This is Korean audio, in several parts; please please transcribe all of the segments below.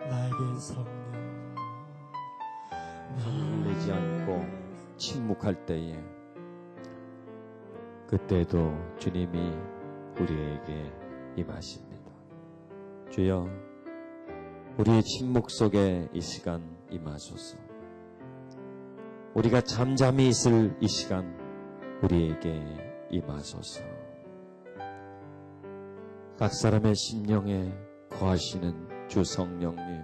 나에게 성령 흘리지 않고 침묵할 때에 그때도 주님이 우리에게 임하십니다. 주여, 우리의 침묵 속에 이 시간 임하소서. 우리가 잠잠히 있을 이 시간 우리에게 임하소서. 각 사람의 심령에 거하시는 주 성령님,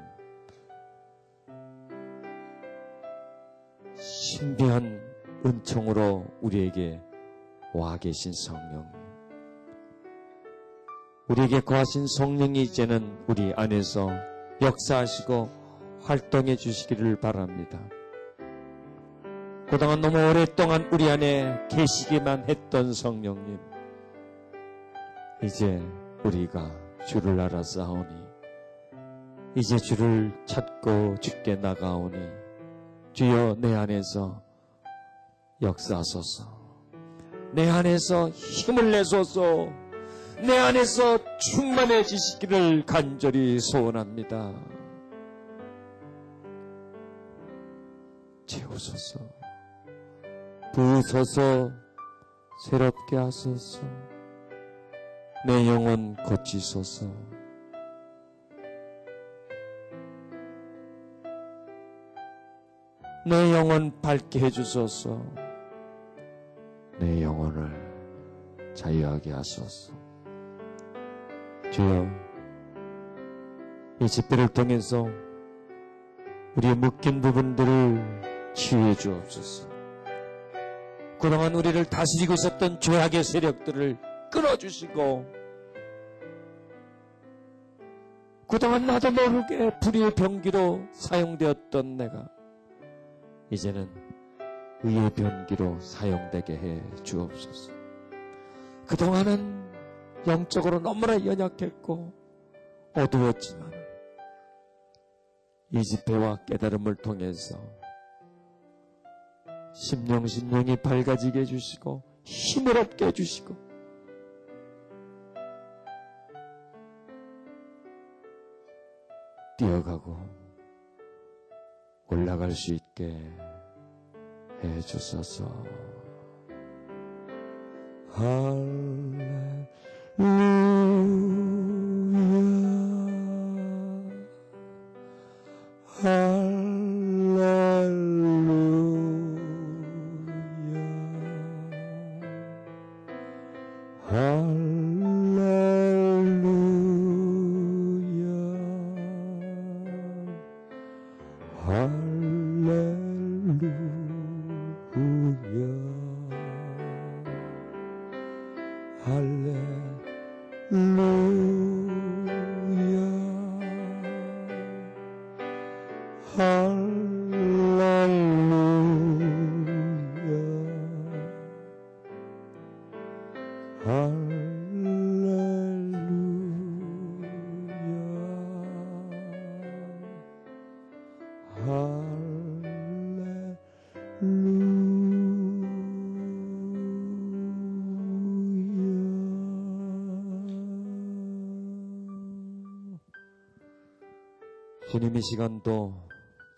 신비한 은총으로 우리에게 와 계신 성령님, 우리에게 거하신 성령이 이제는 우리 안에서 역사하시고 활동해 주시기를 바랍니다. 그동안 너무 오랫동안 우리 안에 계시기만 했던 성령님, 이제 우리가 주를 알아싸우니, 이제 주를 찾고 주께 나가오니, 주여 내 안에서 역사하소서. 내 안에서 힘을 내소서. 내 안에서 충만해지시기를 간절히 소원합니다. 채우소서. 부으소서. 새롭게 하소서. 내 영혼 고치소서. 내 영혼 밝게 해주소서. 내 영혼을 자유하게 하소서. 주여, 이 집회를 통해서 우리의 묶인 부분들을 치유해 주옵소서. 그동안 우리를 다스리고 있었던 죄악의 세력들을 끊어주시고, 그동안 나도 모르게 불의의 병기로 사용되었던 내가 이제는 의의 병기로 사용되게 해 주옵소서. 그동안은 영적으로 너무나 연약했고 어두웠지만 이 집회와 깨달음을 통해서 심령이 밝아지게 해주시고 힘을 얻게 해주시고 뛰어가고 올라갈 수 있게 해주소서. 할렐루야, 주님, 이 시간도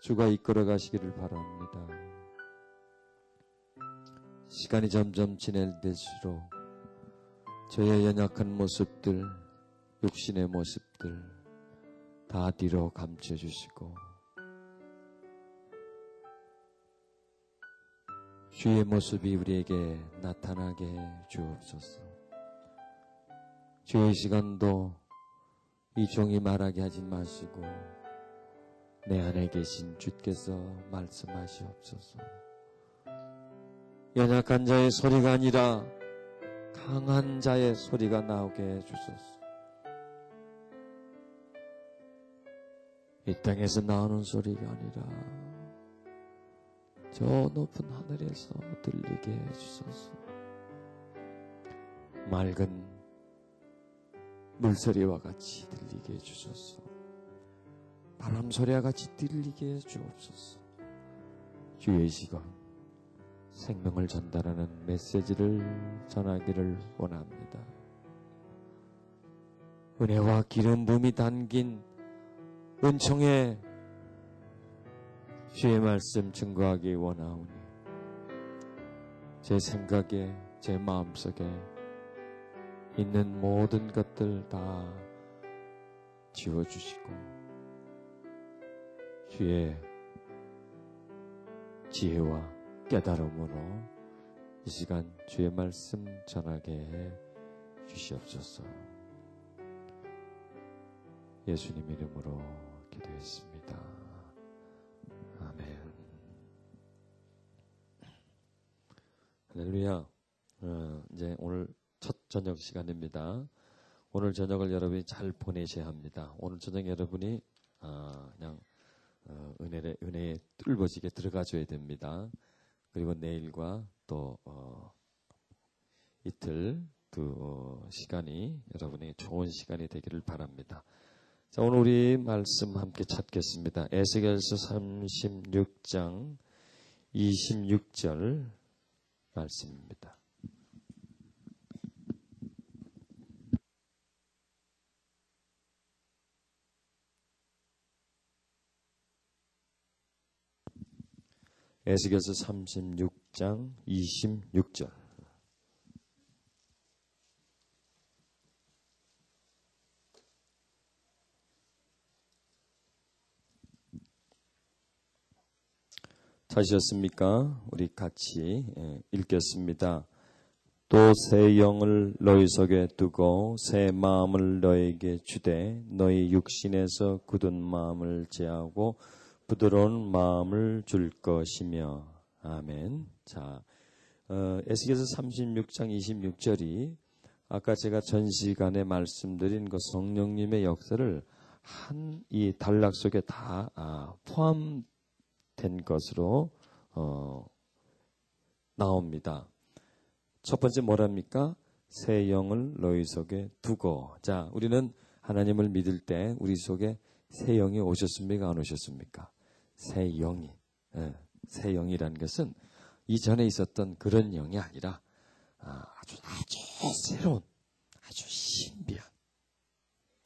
주가 이끌어 가시기를 바랍니다. 시간이 점점 지날수록 저의 연약한 모습들, 육신의 모습들 다 뒤로 감춰주시고 주의 모습이 우리에게 나타나게 해 주옵소서. 주의 시간도 이 종이 말하게 하지 마시고 내 안에 계신 주께서 말씀하시옵소서. 연약한 자의 소리가 아니라 강한 자의 소리가 나오게 해주소서. 이 땅에서 나오는 소리가 아니라 저 높은 하늘에서 들리게 해주소서. 맑은 물소리와 같이 들리게 해주소서. 바람 소리와 같이 들리게 해주옵소서. 주의 시간 생명을 전달하는 메시지를 전하기를 원합니다. 은혜와 기름 부음이 담긴 은총의 주의 말씀 증거하기 원하오니 제 생각에 제 마음속에 있는 모든 것들 다 지워주시고 주의 지혜와 깨달음으로 이 시간 주의 말씀 전하게 해 주시옵소서. 예수님 이름으로 기도했습니다. 아멘. 할렐루야. 이제 오늘 첫 저녁 시간입니다. 오늘 저녁을 여러분이 잘 보내셔야 합니다. 오늘 저녁 여러분이 그냥 은혜에 뚫어지게 들어가줘야 됩니다. 그리고 내일과 또 이틀 두 시간이 여러분의 좋은 시간이 되기를 바랍니다. 자, 오늘 우리 말씀 함께 찾겠습니다. 에스겔서 36장 26절 말씀입니다. 에스겔서 36장 26절. 찾으셨습니까? 우리 같이 읽겠습니다. 또 새 영을 너희 속에 두고 새 마음을 너에게 주되 너희 육신에서 굳은 마음을 제하고 부드러운 마음을 줄 것이며. 아멘. 자, 에스겔서 36장 26절이 아까 제가 전 시간에 말씀드린 그 성령님의 역사를 한 이 단락 속에 다 포함된 것으로 나옵니다. 첫 번째 뭐랍니까? 새 영을 너희 속에 두고. 자, 우리는 하나님을 믿을 때 우리 속에 새 영이 오셨습니까? 안 오셨습니까? 새 영이. 새 영이라는 것은 이전에 있었던 그런 영이 아니라 아주 새로운, 아주 신비한,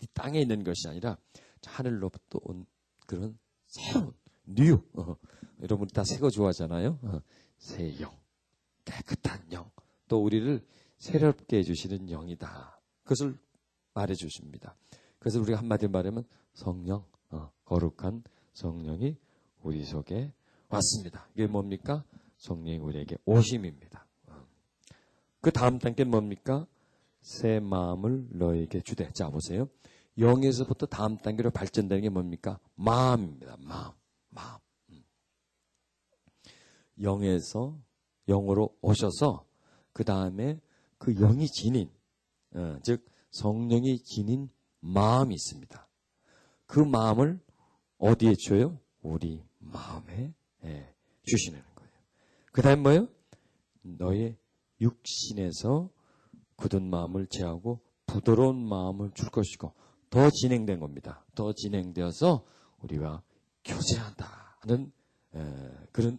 이 땅에 있는 것이 아니라 하늘로부터 온 그런 새로운 뉴. 여러분 다 새 거 좋아하잖아요. 새 영, 깨끗한 영, 또 우리를 새롭게 해주시는 영이다. 그것을 말해주십니다. 그래서 우리가 한마디로 말하면 성령, 거룩한 성령이 우리 속에 왔습니다. 이게 뭡니까? 성령이 우리에게 오심입니다. 그 다음 단계는 뭡니까? 새 마음을 너에게 주되. 자, 보세요. 영에서부터 다음 단계로 발전되는 게 뭡니까? 마음입니다. 마음. 영에서 영으로 오셔서 그 다음에 그 영이 지닌, 즉 성령이 지닌 마음이 있습니다. 그 마음을 어디에 줘요? 우리 마음에 주시는 거예요. 그 다음에 뭐예요? 너의 육신에서 굳은 마음을 제하고 부드러운 마음을 줄 것이고, 더 진행된 겁니다. 더 진행되어서 우리와 교제한다는 그런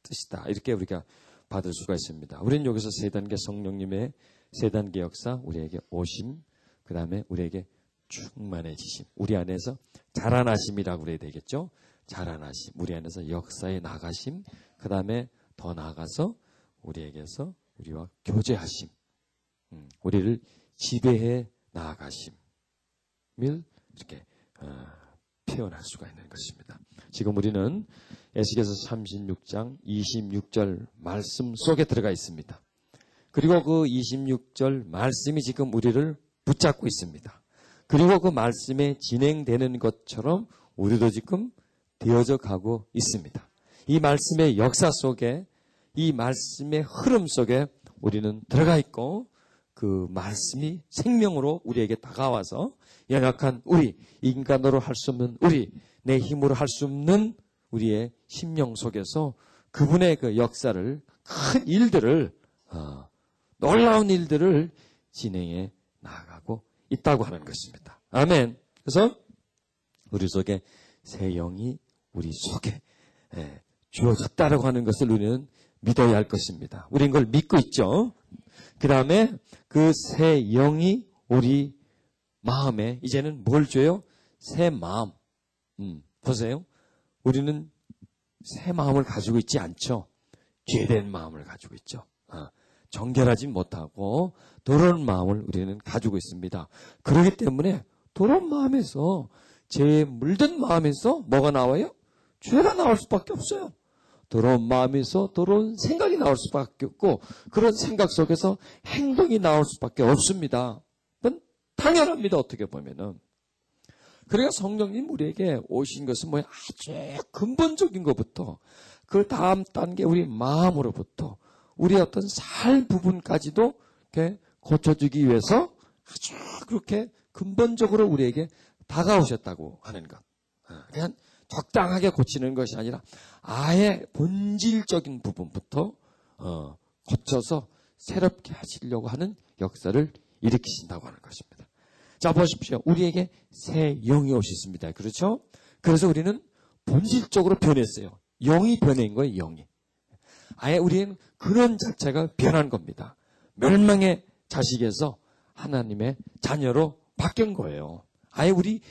뜻이다. 이렇게 우리가 받을 수가 있습니다. 우리는 여기서 세 단계 성령님의 세 단계 역사, 우리에게 오심, 그 다음에 우리에게 충만해지심, 우리 안에서 자라나심이라고 그래야 되겠죠. 자라나심, 우리 안에서 역사에 나가심, 그 다음에 더 나아가서 우리에게서 우리와 교제하심, 우리를 지배해 나아가심을 이렇게 표현할 수가 있는 것입니다. 지금 우리는 에스겔서 36장 26절 말씀 속에 들어가 있습니다. 그리고 그 26절 말씀이 지금 우리를 붙잡고 있습니다. 그리고 그 말씀에 진행되는 것처럼 우리도 지금 되어져 가고 있습니다. 이 말씀의 역사 속에, 이 말씀의 흐름 속에 우리는 들어가 있고, 그 말씀이 생명으로 우리에게 다가와서 연약한 우리, 인간으로 할 수 없는 우리, 내 힘으로 할 수 없는 우리의 심령 속에서 그분의 그 역사를, 큰 일들을, 놀라운 일들을 진행해 나가고 있다고 하는 것입니다. 아멘. 그래서 우리 속에 새 영이 우리 속에 주어졌다라고 하는 것을 우리는 믿어야 할 것입니다. 우리는 그걸 믿고 있죠. 그 다음에 그 새 영이 우리 마음에 이제는 뭘 줘요? 새 마음. 보세요. 우리는 새 마음을 가지고 있지 않죠. 죄된 마음을 가지고 있죠. 정결하지 못하고 더러운 마음을 우리는 가지고 있습니다. 그렇기 때문에 더러운 마음에서, 죄에 물든 마음에서 뭐가 나와요? 죄가 나올 수밖에 없어요. 더러운 마음에서 더러운 생각이 나올 수밖에 없고, 그런 생각 속에서 행동이 나올 수밖에 없습니다. 그건 당연합니다. 어떻게 보면은. 그러니까 성령님 우리에게 오신 것은 뭐예요? 아주 근본적인 것부터 그 다음 단계 우리 마음으로부터 우리의 어떤 살 부분까지도 이렇게 고쳐주기 위해서 아주 그렇게 근본적으로 우리에게 다가오셨다고 하는 것. 그냥 적당하게 고치는 것이 아니라 아예 본질적인 부분부터 고쳐서 새롭게 하시려고 하는 역사를 일으키신다고 하는 것입니다. 자, 보십시오. 우리에게 새 영이 오셨습니다. 그렇죠? 그래서 우리는 본질적으로 변했어요. 영이 변한 거예요, 영이. 아예 우리는 그런 자체가 변한 겁니다. 멸망의 자식에서 하나님의 자녀로 바뀐 거예요. 아예 우리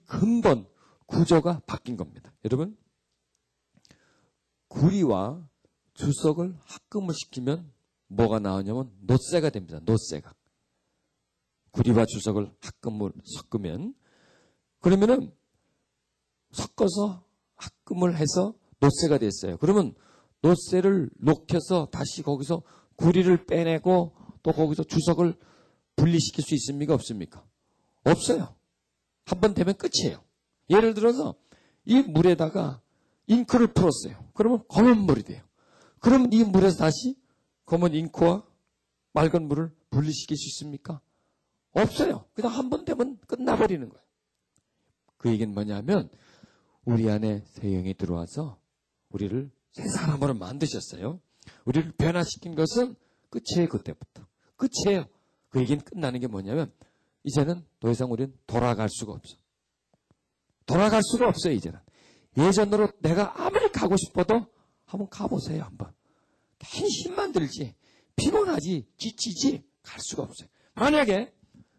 근본 구조가 바뀐 겁니다. 여러분, 구리와 주석을 합금을 시키면 뭐가 나오냐면 놋새가 됩니다. 놋새가. 구리와 주석을 합금을 섞으면, 그러면은 섞어서 합금을 해서 놋새가 됐어요. 그러면 놋새를 녹여서 다시 거기서 구리를 빼내고 또 거기서 주석을 분리시킬 수 있습니까? 없습니까? 없어요. 한 번 되면 끝이에요. 예를 들어서 이 물에다가 잉크를 풀었어요. 그러면 검은 물이 돼요. 그러면 이 물에서 다시 검은 잉크와 맑은 물을 분리시킬 수 있습니까? 없어요. 그냥 한 번 되면 끝나버리는 거예요. 그 얘기는 뭐냐면 우리 안에 새 영이 들어와서 우리를 새 사람으로 만드셨어요. 우리를 변화시킨 것은 끝이에요. 그때부터. 끝이에요. 그 얘기는 끝나는 게 뭐냐면 이제는 더 이상 우리는 돌아갈 수가 없어. 돌아갈 수가 없어요. 이제는. 예전으로 내가 아무리 가고 싶어도 한번 가보세요. 한번. 괜히 힘만 들지. 피곤하지. 지치지. 갈 수가 없어요. 만약에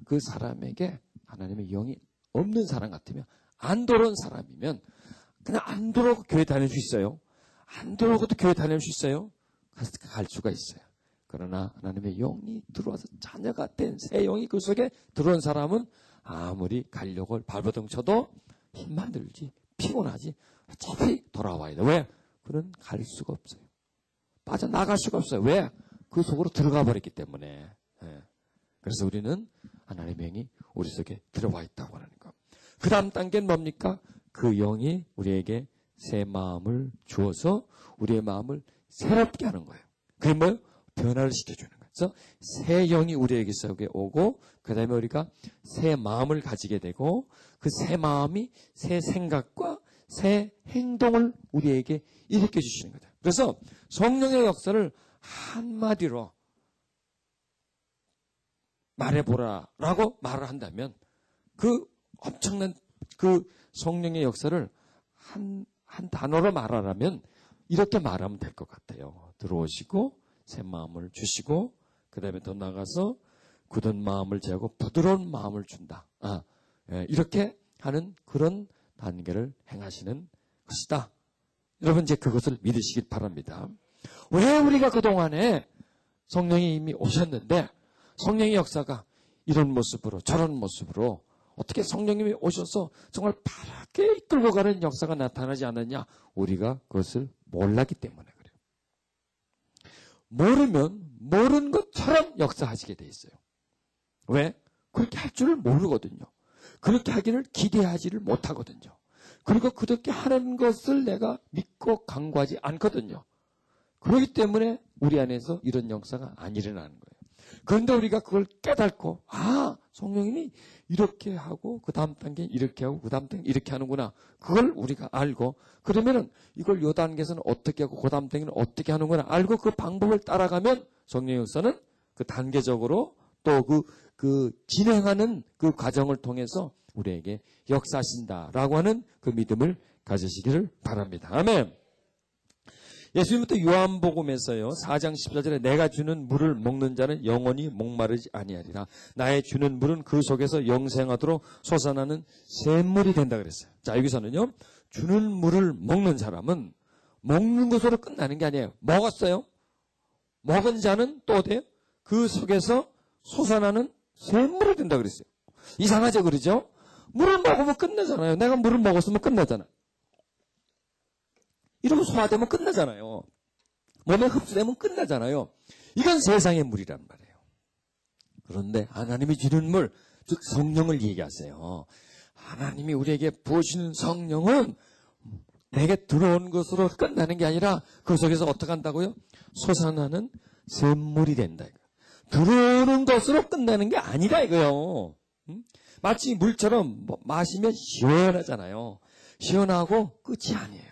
그 사람에게 하나님의 영이 없는 사람 같으면, 안 돌아온 사람이면 그냥 안 돌아오고 교회 다닐 수 있어요. 안 돌아오고도 교회 다닐 수 있어요. 갈 수가 있어요. 그러나 하나님의 영이 들어와서 자녀가 된 새 영이 그 속에 들어온 사람은 아무리 가려고 발버둥 쳐도 힘만 들지, 피곤하지, 어차피 돌아와야 돼. 왜? 그는 갈 수가 없어요. 빠져나갈 수가 없어요. 왜? 그 속으로 들어가 버렸기 때문에. 그래서 우리는 하나님의 영이 우리 속에 들어와 있다고 하는 거. 그 다음 단계는 뭡니까? 그 영이 우리에게 새 마음을 주어서 우리의 마음을 새롭게 하는 거예요. 그게 뭐예요? 변화를 시켜주는 거예요. 그래서 새 영이 우리에게 속에 오고, 그 다음에 우리가 새 마음을 가지게 되고, 그 새 마음이 새 생각과 새 행동을 우리에게 일으켜 주시는 거죠. 그래서 성령의 역사를 한마디로 말해보라라고 말을 한다면, 그 엄청난 그 성령의 역사를 한 단어로 말하라면 이렇게 말하면 될 것 같아요. 들어오시고 새 마음을 주시고, 그 다음에 더 나가서 굳은 마음을 제하고 부드러운 마음을 준다. 이렇게 하는 그런 단계를 행하시는 것이다. 여러분, 이제 그것을 믿으시길 바랍니다. 왜 우리가 그동안에 성령이 이미 오셨는데 성령의 역사가 이런 모습으로 저런 모습으로 어떻게 성령님이 오셔서 정말 바르게 이끌고 가는 역사가 나타나지 않았냐? 우리가 그것을 몰랐기 때문에 그래요. 모르면 모르는 것처럼 역사하시게 돼 있어요. 왜? 그렇게 할 줄을 모르거든요. 그렇게 하기를 기대하지를 못하거든요. 그리고 그렇게 하는 것을 내가 믿고 간구하지 않거든요. 그렇기 때문에 우리 안에서 이런 역사가 안 일어나는 거예요. 그런데 우리가 그걸 깨닫고, 성령님이 이렇게 하고 그 다음 단계 이렇게 하고 그 다음 단계 이렇게 하는구나. 그걸 우리가 알고, 그러면은 이걸 요 단계에서는 어떻게 하고 그 다음 단계는 어떻게 하는구나 알고 그 방법을 따라가면 성령의 역사는 그 단계적으로 또 그 진행하는 그 과정을 통해서 우리에게 역사하신다라고 하는 그 믿음을 가지시기를 바랍니다. 아멘. 예수님은 또 요한복음에서요 4장 14절에 내가 주는 물을 먹는 자는 영원히 목마르지 아니하리라. 나의 주는 물은 그 속에서 영생하도록 솟아나는 샘물이 된다 그랬어요. 자, 여기서는요 주는 물을 먹는 사람은 먹는 것으로 끝나는 게 아니에요. 먹었어요. 먹은 자는 또 어때요? 그 속에서 솟아나는 샘물이 된다 그랬어요. 이상하죠, 그러죠? 물을 먹으면 끝나잖아요. 내가 물을 먹었으면 끝나잖아. 이러면 소화되면 끝나잖아요. 몸에 흡수되면 끝나잖아요. 이건 세상의 물이란 말이에요. 그런데 하나님이 주는 물, 즉 성령을 얘기하세요. 하나님이 우리에게 부으시는 성령은 내게 들어온 것으로 끝나는 게 아니라 그 속에서 어떻게 한다고요? 솟아나는 샘물이 된다. 들어오는 것으로 끝나는 게 아니다 이거요. 마치 물처럼 마시면 시원하잖아요. 시원하고 끝이 아니에요.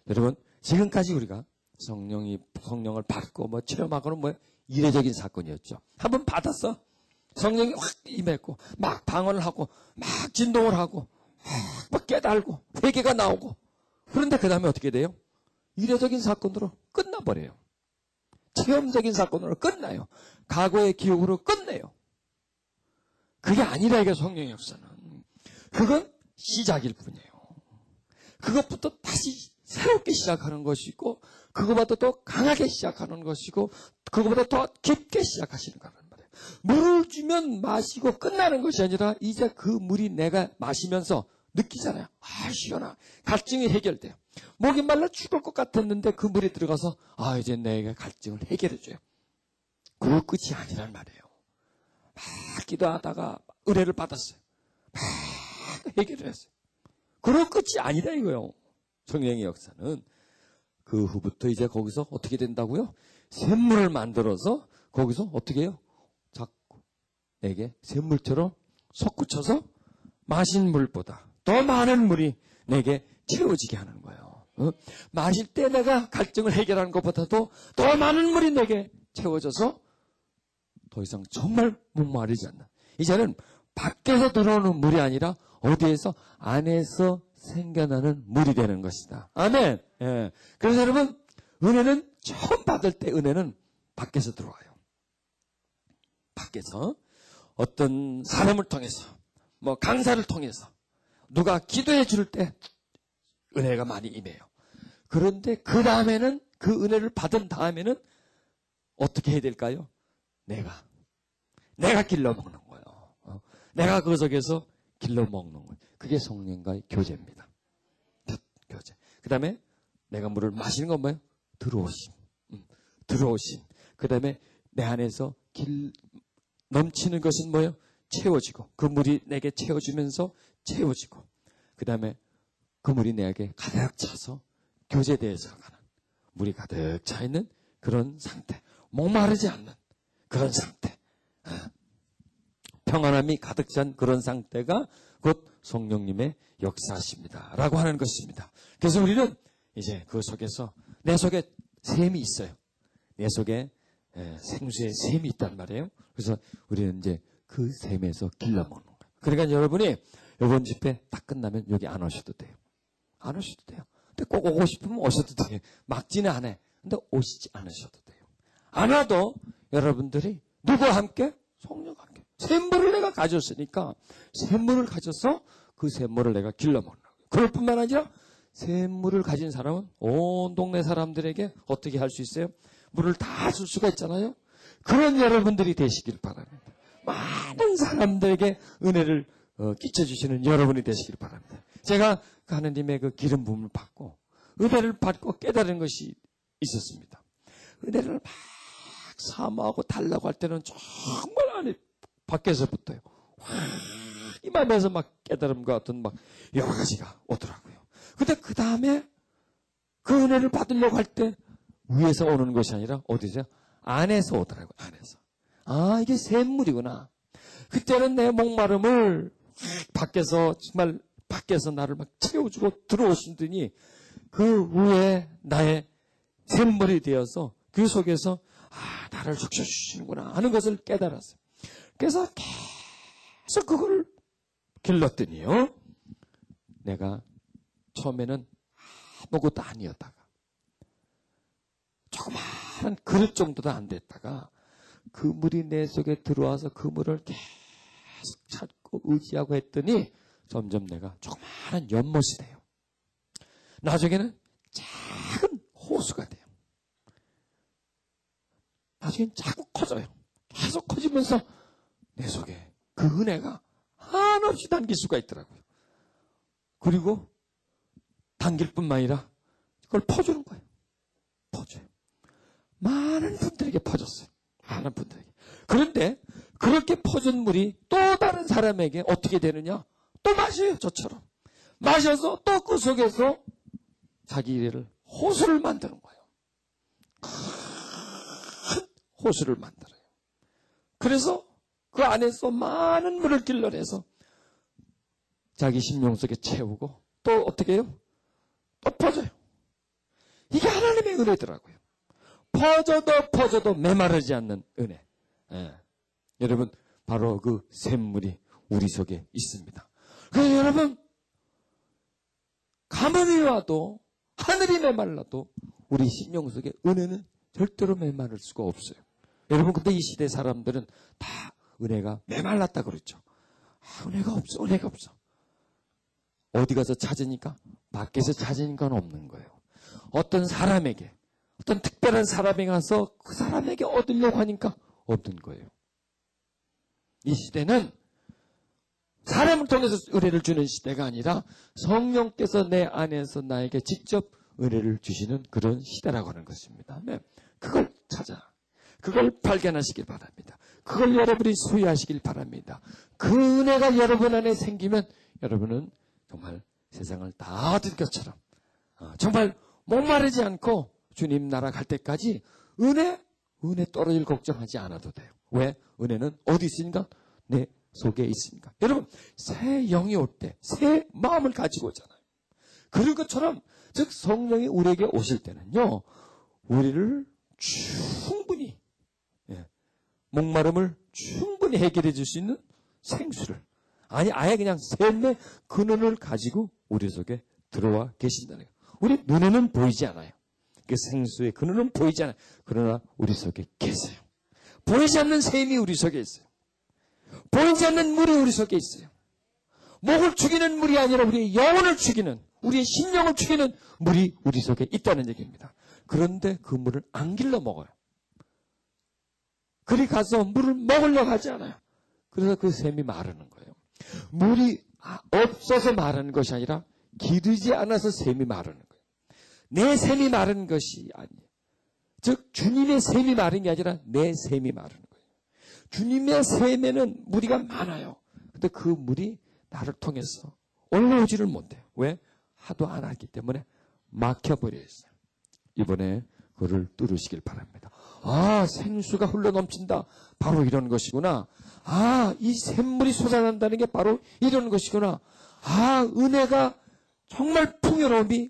여러분, 지금까지 우리가 성령을 받고 체험하고는 이례적인 사건이었죠. 한번 받았어. 성령이 확 임했고, 막 방언을 하고, 막 진동을 하고, 막 깨달고, 회개가 나오고. 그런데 그 다음에 어떻게 돼요? 이례적인 사건으로 끝나버려요. 체험적인 사건으로 끝나요. 과거의 기억으로 끝내요. 그게 아니라 이게 성령의 역사는. 그건 시작일 뿐이에요. 그것부터 다시 새롭게 시작하는 것이고, 그것보다 더 강하게 시작하는 것이고, 그것보다 더 깊게 시작하시는 거란 말이에요. 물을 주면 마시고 끝나는 것이 아니라, 이제 그 물이 내가 마시면서 느끼잖아요. 아, 시원하. 갈증이 해결돼요. 목이 말라 죽을 것 같았는데 그 물이 들어가서, 아, 이제 내가 갈증을 해결해줘요. 그 끝이 아니란 말이에요. 막 기도하다가 은혜를 받았어요. 막 해결을 했어요. 그런 끝이 아니다 이거요. 성령의 역사는. 그 후부터 이제 거기서 어떻게 된다고요? 샘물을 만들어서 거기서 어떻게 해요? 자꾸 내게 샘물처럼 솟구쳐서 마신 물보다 더 많은 물이 내게 채워지게 하는 거예요. 마실 때 내가 갈증을 해결하는 것보다도 더 많은 물이 내게 채워져서 더 이상 정말 목마르지 않나. 이제는 밖에서 들어오는 물이 아니라 어디에서? 안에서 생겨나는 물이 되는 것이다. 아멘. 예. 그래서 여러분, 은혜는 처음 받을 때 은혜는 밖에서 들어와요. 밖에서 어떤 사람을 통해서, 강사를 통해서 누가 기도해 줄 때 은혜가 많이 임해요. 그런데 그 다음에는, 그 은혜를 받은 다음에는 어떻게 해야 될까요? 내가 길러 먹는 거예요. 내가 그 속에서 길러 먹는 거예요. 그게 성령과의 교제입니다. 교제. 그 다음에 내가 물을 마시는 건 뭐예요? 들어오심. 들어오심. 그 다음에 내 안에서 넘치는 것은 뭐예요? 채워지고. 그 물이 내게 채워주면서 채워지고. 그 다음에 그 물이 내게 가득 차서 교제대에서 가는 물이 가득 차 있는 그런 상태. 목마르지 않는 그런 상태. 평안함이 가득 찬 그런 상태가 곧 성령님의 역사십니다. 라고 하는 것입니다. 그래서 우리는 이제 그 속에서 내 속에 샘이 있어요. 내 속에 생수의 샘이 있단 말이에요. 그래서 우리는 이제 그 샘에서 길러 먹는 거예요. 그러니까 여러분이 이번 집회 딱 끝나면 여기 안 오셔도 돼요. 안 오셔도 돼요. 근데 꼭 오고 싶으면 오셔도 돼요. 막지는 않아요. 근데 오시지 않으셔도 돼요. 안 와도 여러분들이 누구와 함께? 성령과 함께. 샘물을 내가 가졌으니까 샘물을 가져서 그 샘물을 내가 길러 먹는 거예요. 그럴 뿐만 아니라 샘물을 가진 사람은 온 동네 사람들에게 어떻게 할 수 있어요? 물을 다 줄 수가 있잖아요. 그런 여러분들이 되시길 바랍니다. 많은 사람들에게 은혜를 끼쳐주시는 여러분이 되시길 바랍니다. 제가 하느님의 그 기름 부음을 받고 은혜를 받고 깨달은 것이 있었습니다. 은혜를 막 사모하고 달라고 할 때는 정말 안에 밖에서부터요. 임하면서 막 깨달음과 어떤 막 여러 가지가 오더라고요. 근데 그 다음에 그 은혜를 받으려고 할 때 위에서 오는 것이 아니라 어디서? 안에서 오더라고요. 안에서. 아, 이게 샘물이구나. 그때는 내 목마름을 밖에서 정말 밖에서 나를 막 채워주고 들어오시더니 그 위에 나의 샘물이 되어서 그 속에서 나를 적셔주시는구나 하는 것을 깨달았어요. 그래서 계속 그걸 길렀더니요. 내가 처음에는 아무것도 아니었다가 조그마한 그릇 정도도 안 됐다가 그 물이 내 속에 들어와서 그 물을 계속 찾고 의지하고 했더니 점점 내가 조그마한 연못이 돼요. 나중에는 작은 호수가 돼요. 나중엔 자꾸 커져요. 계속 커지면서 내 속에 그 은혜가 한없이 담길 수가 있더라고요. 그리고 담길 뿐만 아니라 그걸 퍼주는 거예요. 퍼줘요. 많은 분들에게 퍼졌어요. 많은 분들에게. 그런데 그렇게 퍼준 물이 또 다른 사람에게 어떻게 되느냐? 또 마셔요. 저처럼. 마셔서 또 그 속에서 자기 일을 호수를 만드는 거예요. 큰 호수를 만들어요. 그래서 그 안에서 많은 물을 길러내서 자기 심령 속에 채우고 또 어떻게 해요? 또 퍼져요. 이게 하나님의 은혜더라고요. 퍼져도 메마르지 않는 은혜. 예. 여러분 바로 그 샘물이 우리 속에 있습니다. 그래서 여러분 가뭄이 와도 하늘이 메말라도 우리 심령 속에 은혜는 절대로 메마를 수가 없어요. 여러분 근데 이 시대 사람들은 다 은혜가 메말랐다 그러죠. 은혜가 없어. 은혜가 없어. 어디 가서 찾으니까 밖에서 찾으니까 없는 거예요. 어떤 사람에게 어떤 특별한 사람에 가서 그 사람에게 얻으려고 하니까 없는 거예요. 이 시대는 사람을 통해서 은혜를 주는 시대가 아니라 성령께서 내 안에서 나에게 직접 은혜를 주시는 그런 시대라고 하는 것입니다. 네. 그걸 찾아. 그걸 발견하시길 바랍니다. 그걸 여러분이 소유하시길 바랍니다. 그 은혜가 여러분 안에 생기면 여러분은 정말 세상을 다 얻은 것처럼 정말 목마르지 않고 주님 나라 갈 때까지 은혜 떨어질 걱정하지 않아도 돼요. 왜? 은혜는 어디 있으니까? 내 속에 있으니까. 여러분 새 영이 올 때 새 마음을 가지고 오잖아요. 그런 것처럼 즉 성령이 우리에게 오실 때는요. 우리를 충분히 목마름을 충분히 해결해 줄 수 있는 생수를 아예 그냥 샘의 근원을 가지고 우리 속에 들어와 계신다는 거예요. 우리 눈에는 보이지 않아요. 그 생수의 근원은 보이지 않아요. 그러나 우리 속에 계세요. 보이지 않는 샘이 우리 속에 있어요. 보이지 않는 물이 우리 속에 있어요. 목을 죽이는 물이 아니라 우리의 영혼을 죽이는 우리의 심령을 죽이는 물이 우리 속에 있다는 얘기입니다. 그런데 그 물을 안 길러 먹어요. 그리 가서 물을 먹으려고 하지 않아요. 그래서 그 샘이 마르는 거예요. 물이 없어서 마르는 것이 아니라 기르지 않아서 샘이 마르는 거예요. 내 샘이 마른 것이 아니에요. 즉 주님의 샘이 마른 게 아니라 내 샘이 마르는 거예요. 주님의 샘에는 무리가 많아요. 근데 그 물이 나를 통해서 올라오지를 못해요. 왜? 하도 안 하기 때문에 막혀버려 있어요. 이번에 그를 뚫으시길 바랍니다. 생수가 흘러넘친다. 바로 이런 것이구나. 이 샘물이 솟아난다는 게 바로 이런 것이구나. 은혜가 정말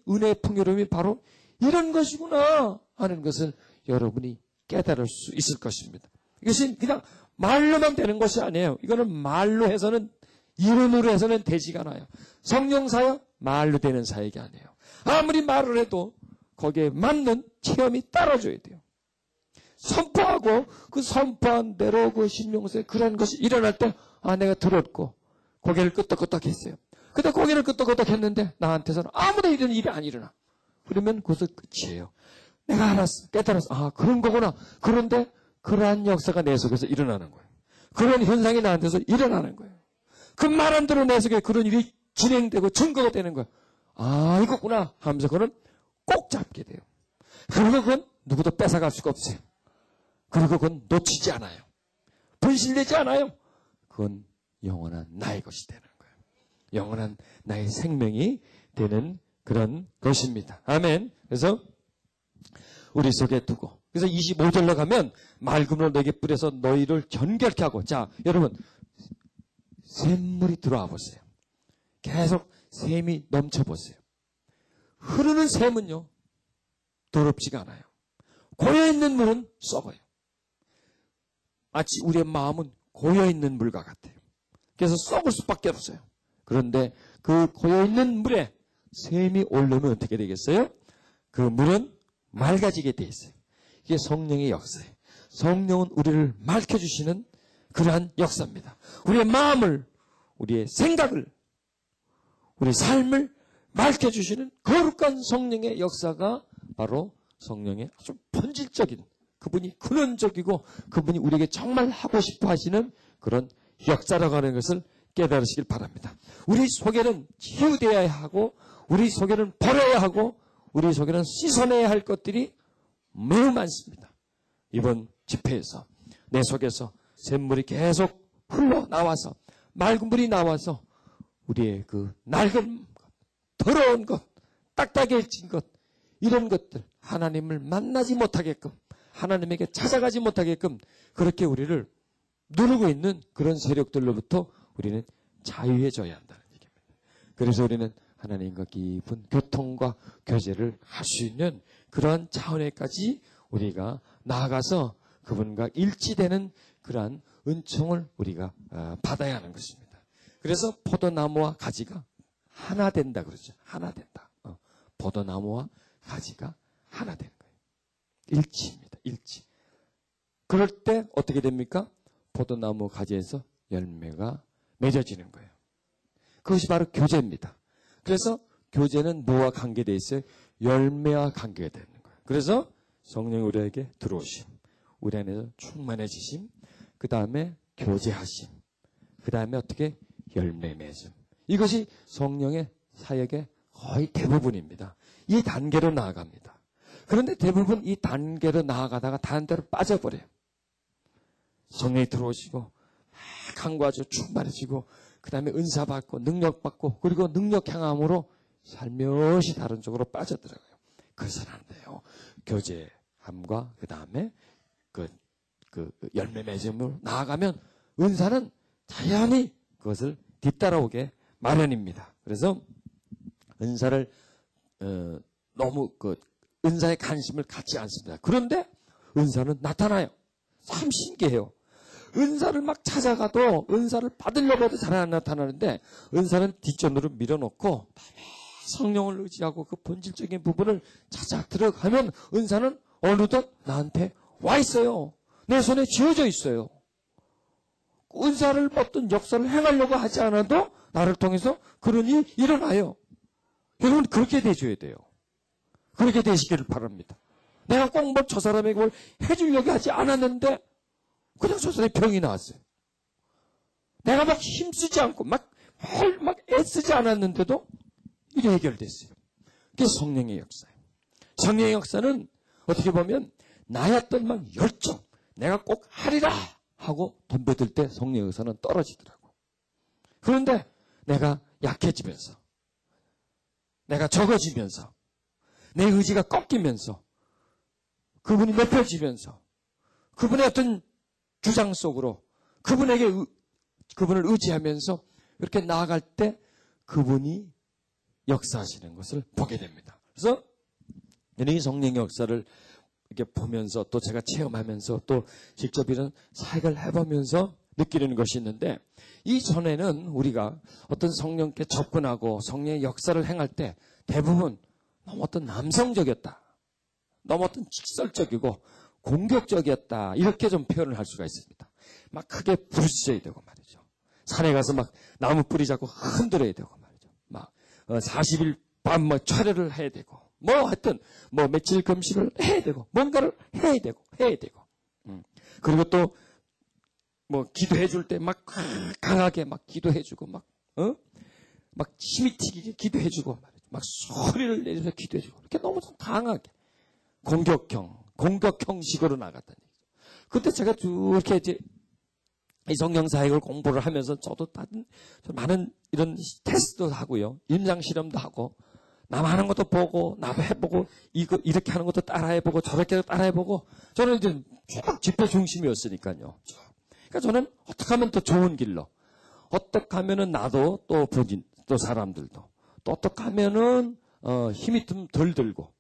은혜의 풍요로움이 바로 이런 것이구나 하는 것을 여러분이 깨달을 수 있을 것입니다. 이것이 그냥 말로만 되는 것이 아니에요. 이거는 말로 해서는 이론으로 해서는 되지가 않아요. 성령 사역 말로 되는 사역이 아니에요. 아무리 말을 해도 거기에 맞는 체험이 따라줘야 돼요. 선포하고 그 선포한 대로 그 심령소에 그런 것이 일어날 때 내가 들었고 고개를 끄덕끄덕 했어요. 근데 고개를 끄덕끄덕 했는데 나한테서는 아무도 이런 일이 안 일어나. 그러면 그것은 끝이에요. 내가 알았어. 깨달았어. 그런 거구나. 그런데 그러한 역사가 내 속에서 일어나는 거예요. 그런 현상이 나한테서 일어나는 거예요. 그 말 안 들어 내 속에 그런 일이 진행되고 증거가 되는 거예요. 이거구나 하면서 그거는 꼭 잡게 돼요. 그리고 그건 누구도 뺏어갈 수가 없어요. 그리고 그건 놓치지 않아요. 분실되지 않아요. 그건 영원한 나의 것이 되는 거예요. 영원한 나의 생명이 되는 그런 것입니다. 아멘. 그래서 우리 속에 두고 그래서 25절로 가면 맑음으로 너에게 뿌려서 너희를 정결케 하고 자 여러분 샘물이 들어와 보세요. 계속 샘이 넘쳐보세요. 흐르는 샘은요 더럽지가 않아요. 고여있는 물은 썩어요. 마치 우리의 마음은 고여있는 물과 같아요. 그래서 썩을 수밖에 없어요. 그런데 그 고여있는 물에 샘이 오르면 어떻게 되겠어요? 그 물은 맑아지게 돼 있어요. 이게 성령의 역사예요. 성령은 우리를 맑혀주시는 그러한 역사입니다. 우리의 마음을, 우리의 생각을, 우리 삶을 맑혀주시는 거룩한 성령의 역사가 바로 성령의 아주 본질적인, 그분이 근원적이고 그분이 우리에게 정말 하고 싶어 하시는 그런 역사라고 하는 것을 깨달으시길 바랍니다. 우리 속에는 치유되어야 하고, 우리 속에는 버려야 하고, 우리 속에는 씻어내야 할 것들이 매우 많습니다. 이번 집회에서 내 속에서 샘물이 계속 흘러나와서, 맑은 물이 나와서 우리의 그 낡은 것, 더러운 것, 딱딱해진 것, 이런 것들, 하나님을 만나지 못하게끔, 하나님에게 찾아가지 못하게끔 그렇게 우리를 누르고 있는 그런 세력들로부터 우리는 자유해져야 한다는 얘기입니다. 그래서 우리는 하나님과 깊은 교통과 교제를 할 수 있는 그러한 차원에까지 우리가 나아가서 그분과 일치되는 그러한 은총을 우리가 받아야 하는 것입니다. 그래서 포도나무와 가지가 하나 된다 그러죠. 하나 된다. 포도나무와 가지가 하나 되는 거예요. 일치입니다. 일치. 그럴 때 어떻게 됩니까? 포도나무 가지에서 열매가 맺어지는 거예요. 그것이 바로 교제입니다. 그래서 교제는 뭐와 관계되어 있어요? 열매와 관계가 되는 거예요. 그래서 성령이 우리에게 들어오심, 우리 안에서 충만해지심, 그 다음에 교제하심, 그 다음에 어떻게 열매 맺음. 이것이 성령의 사역의 거의 대부분입니다. 이 단계로 나아갑니다. 그런데 대부분 이 단계로 나아가다가 다른 데로 빠져버려요. 성령이 들어오시고 강구하죠. 충만해지고 그 다음에 은사 받고 능력 받고 그리고 능력 향함으로 살며시 다른 쪽으로 빠져들어가요. 그래서는 안 돼요. 교제함과 그 다음에 그 열매 맺음으로 나아가면 은사는 자연히 그것을 뒤따라오게 마련입니다. 그래서 은사를 너무 은사에 관심을 갖지 않습니다. 그런데 은사는 나타나요. 참 신기해요. 은사를 막 찾아가도 은사를 받으려고 해도 잘 안 나타나는데 은사는 뒷전으로 밀어놓고 성령을 의지하고 그 본질적인 부분을 찾아 들어가면 은사는 어느덧 나한테 와 있어요. 내 손에 쥐어져 있어요. 은사를 어떤 역사를 행하려고 하지 않아도 나를 통해서 그런 일이 일어나요. 여러분 그렇게 되셔야 돼요. 그렇게 되시기를 바랍니다. 내가 꼭 뭐 저 사람에게 뭘 해주려고 하지 않았는데 그냥 저 사람의 병이 나왔어요. 내가 막 힘쓰지 않고 막 애쓰지 않았는데도 이게 해결됐어요. 그게 성령의 역사예요. 성령의 역사는 어떻게 보면 나였던 막 열정, 내가 꼭 하리라 하고 덤벼들 때 성령의 역사는 떨어지더라고. 그런데 내가 약해지면서, 내가 적어지면서, 내 의지가 꺾이면서, 그분이 높여지면서, 그분의 어떤 주장 속으로 그분을 의지하면서 이렇게 나아갈 때 그분이 역사하시는 것을 보게 됩니다. 그래서 이 성령의 역사를 이렇게 보면서 또 제가 체험하면서 또 직접 이런 사역을 해보면서 느끼는 것이 있는데 이전에는 우리가 어떤 성령께 접근하고 성령의 역사를 행할 때 대부분 너무 어떤 남성적이었다. 너무 어떤 직설적이고 공격적이었다. 이렇게 좀 표현을 할 수가 있습니다. 막 크게 부르짖어야 되고 말이죠. 산에 가서 막 나무 뿌리 잡고 흔들어야 되고 말이죠. 막 40일 밤 철회를 해야 되고 하여튼 며칠 금식을 해야 되고 뭔가를 해야 되고 그리고 또 기도해 줄 때 막 강하게 막 기도해 주고 막 힘이 튀기게 기도해 주고 말이죠. 막 소리를 내면서 기도해 주고 이렇게 너무 좀 강하게 공격형식으로 나갔다는 얘기죠. 그때 제가 쭉 이렇게 이제 이 성령 사역을 공부를 하면서 저도 많은 이런 테스트도 하고요. 임상 실험도 하고 남 하는 것도 보고 나도 해보고 이렇게 하는 것도 따라해보고 저렇게 따라해보고 저는 이제 쭉 집회 중심이었으니까요. 그러니까 저는 어떻게 하면 더 좋은 길로 어떻게 하면은 나도 또 사람들도 또 어떻게 하면은 힘이 좀 덜 들고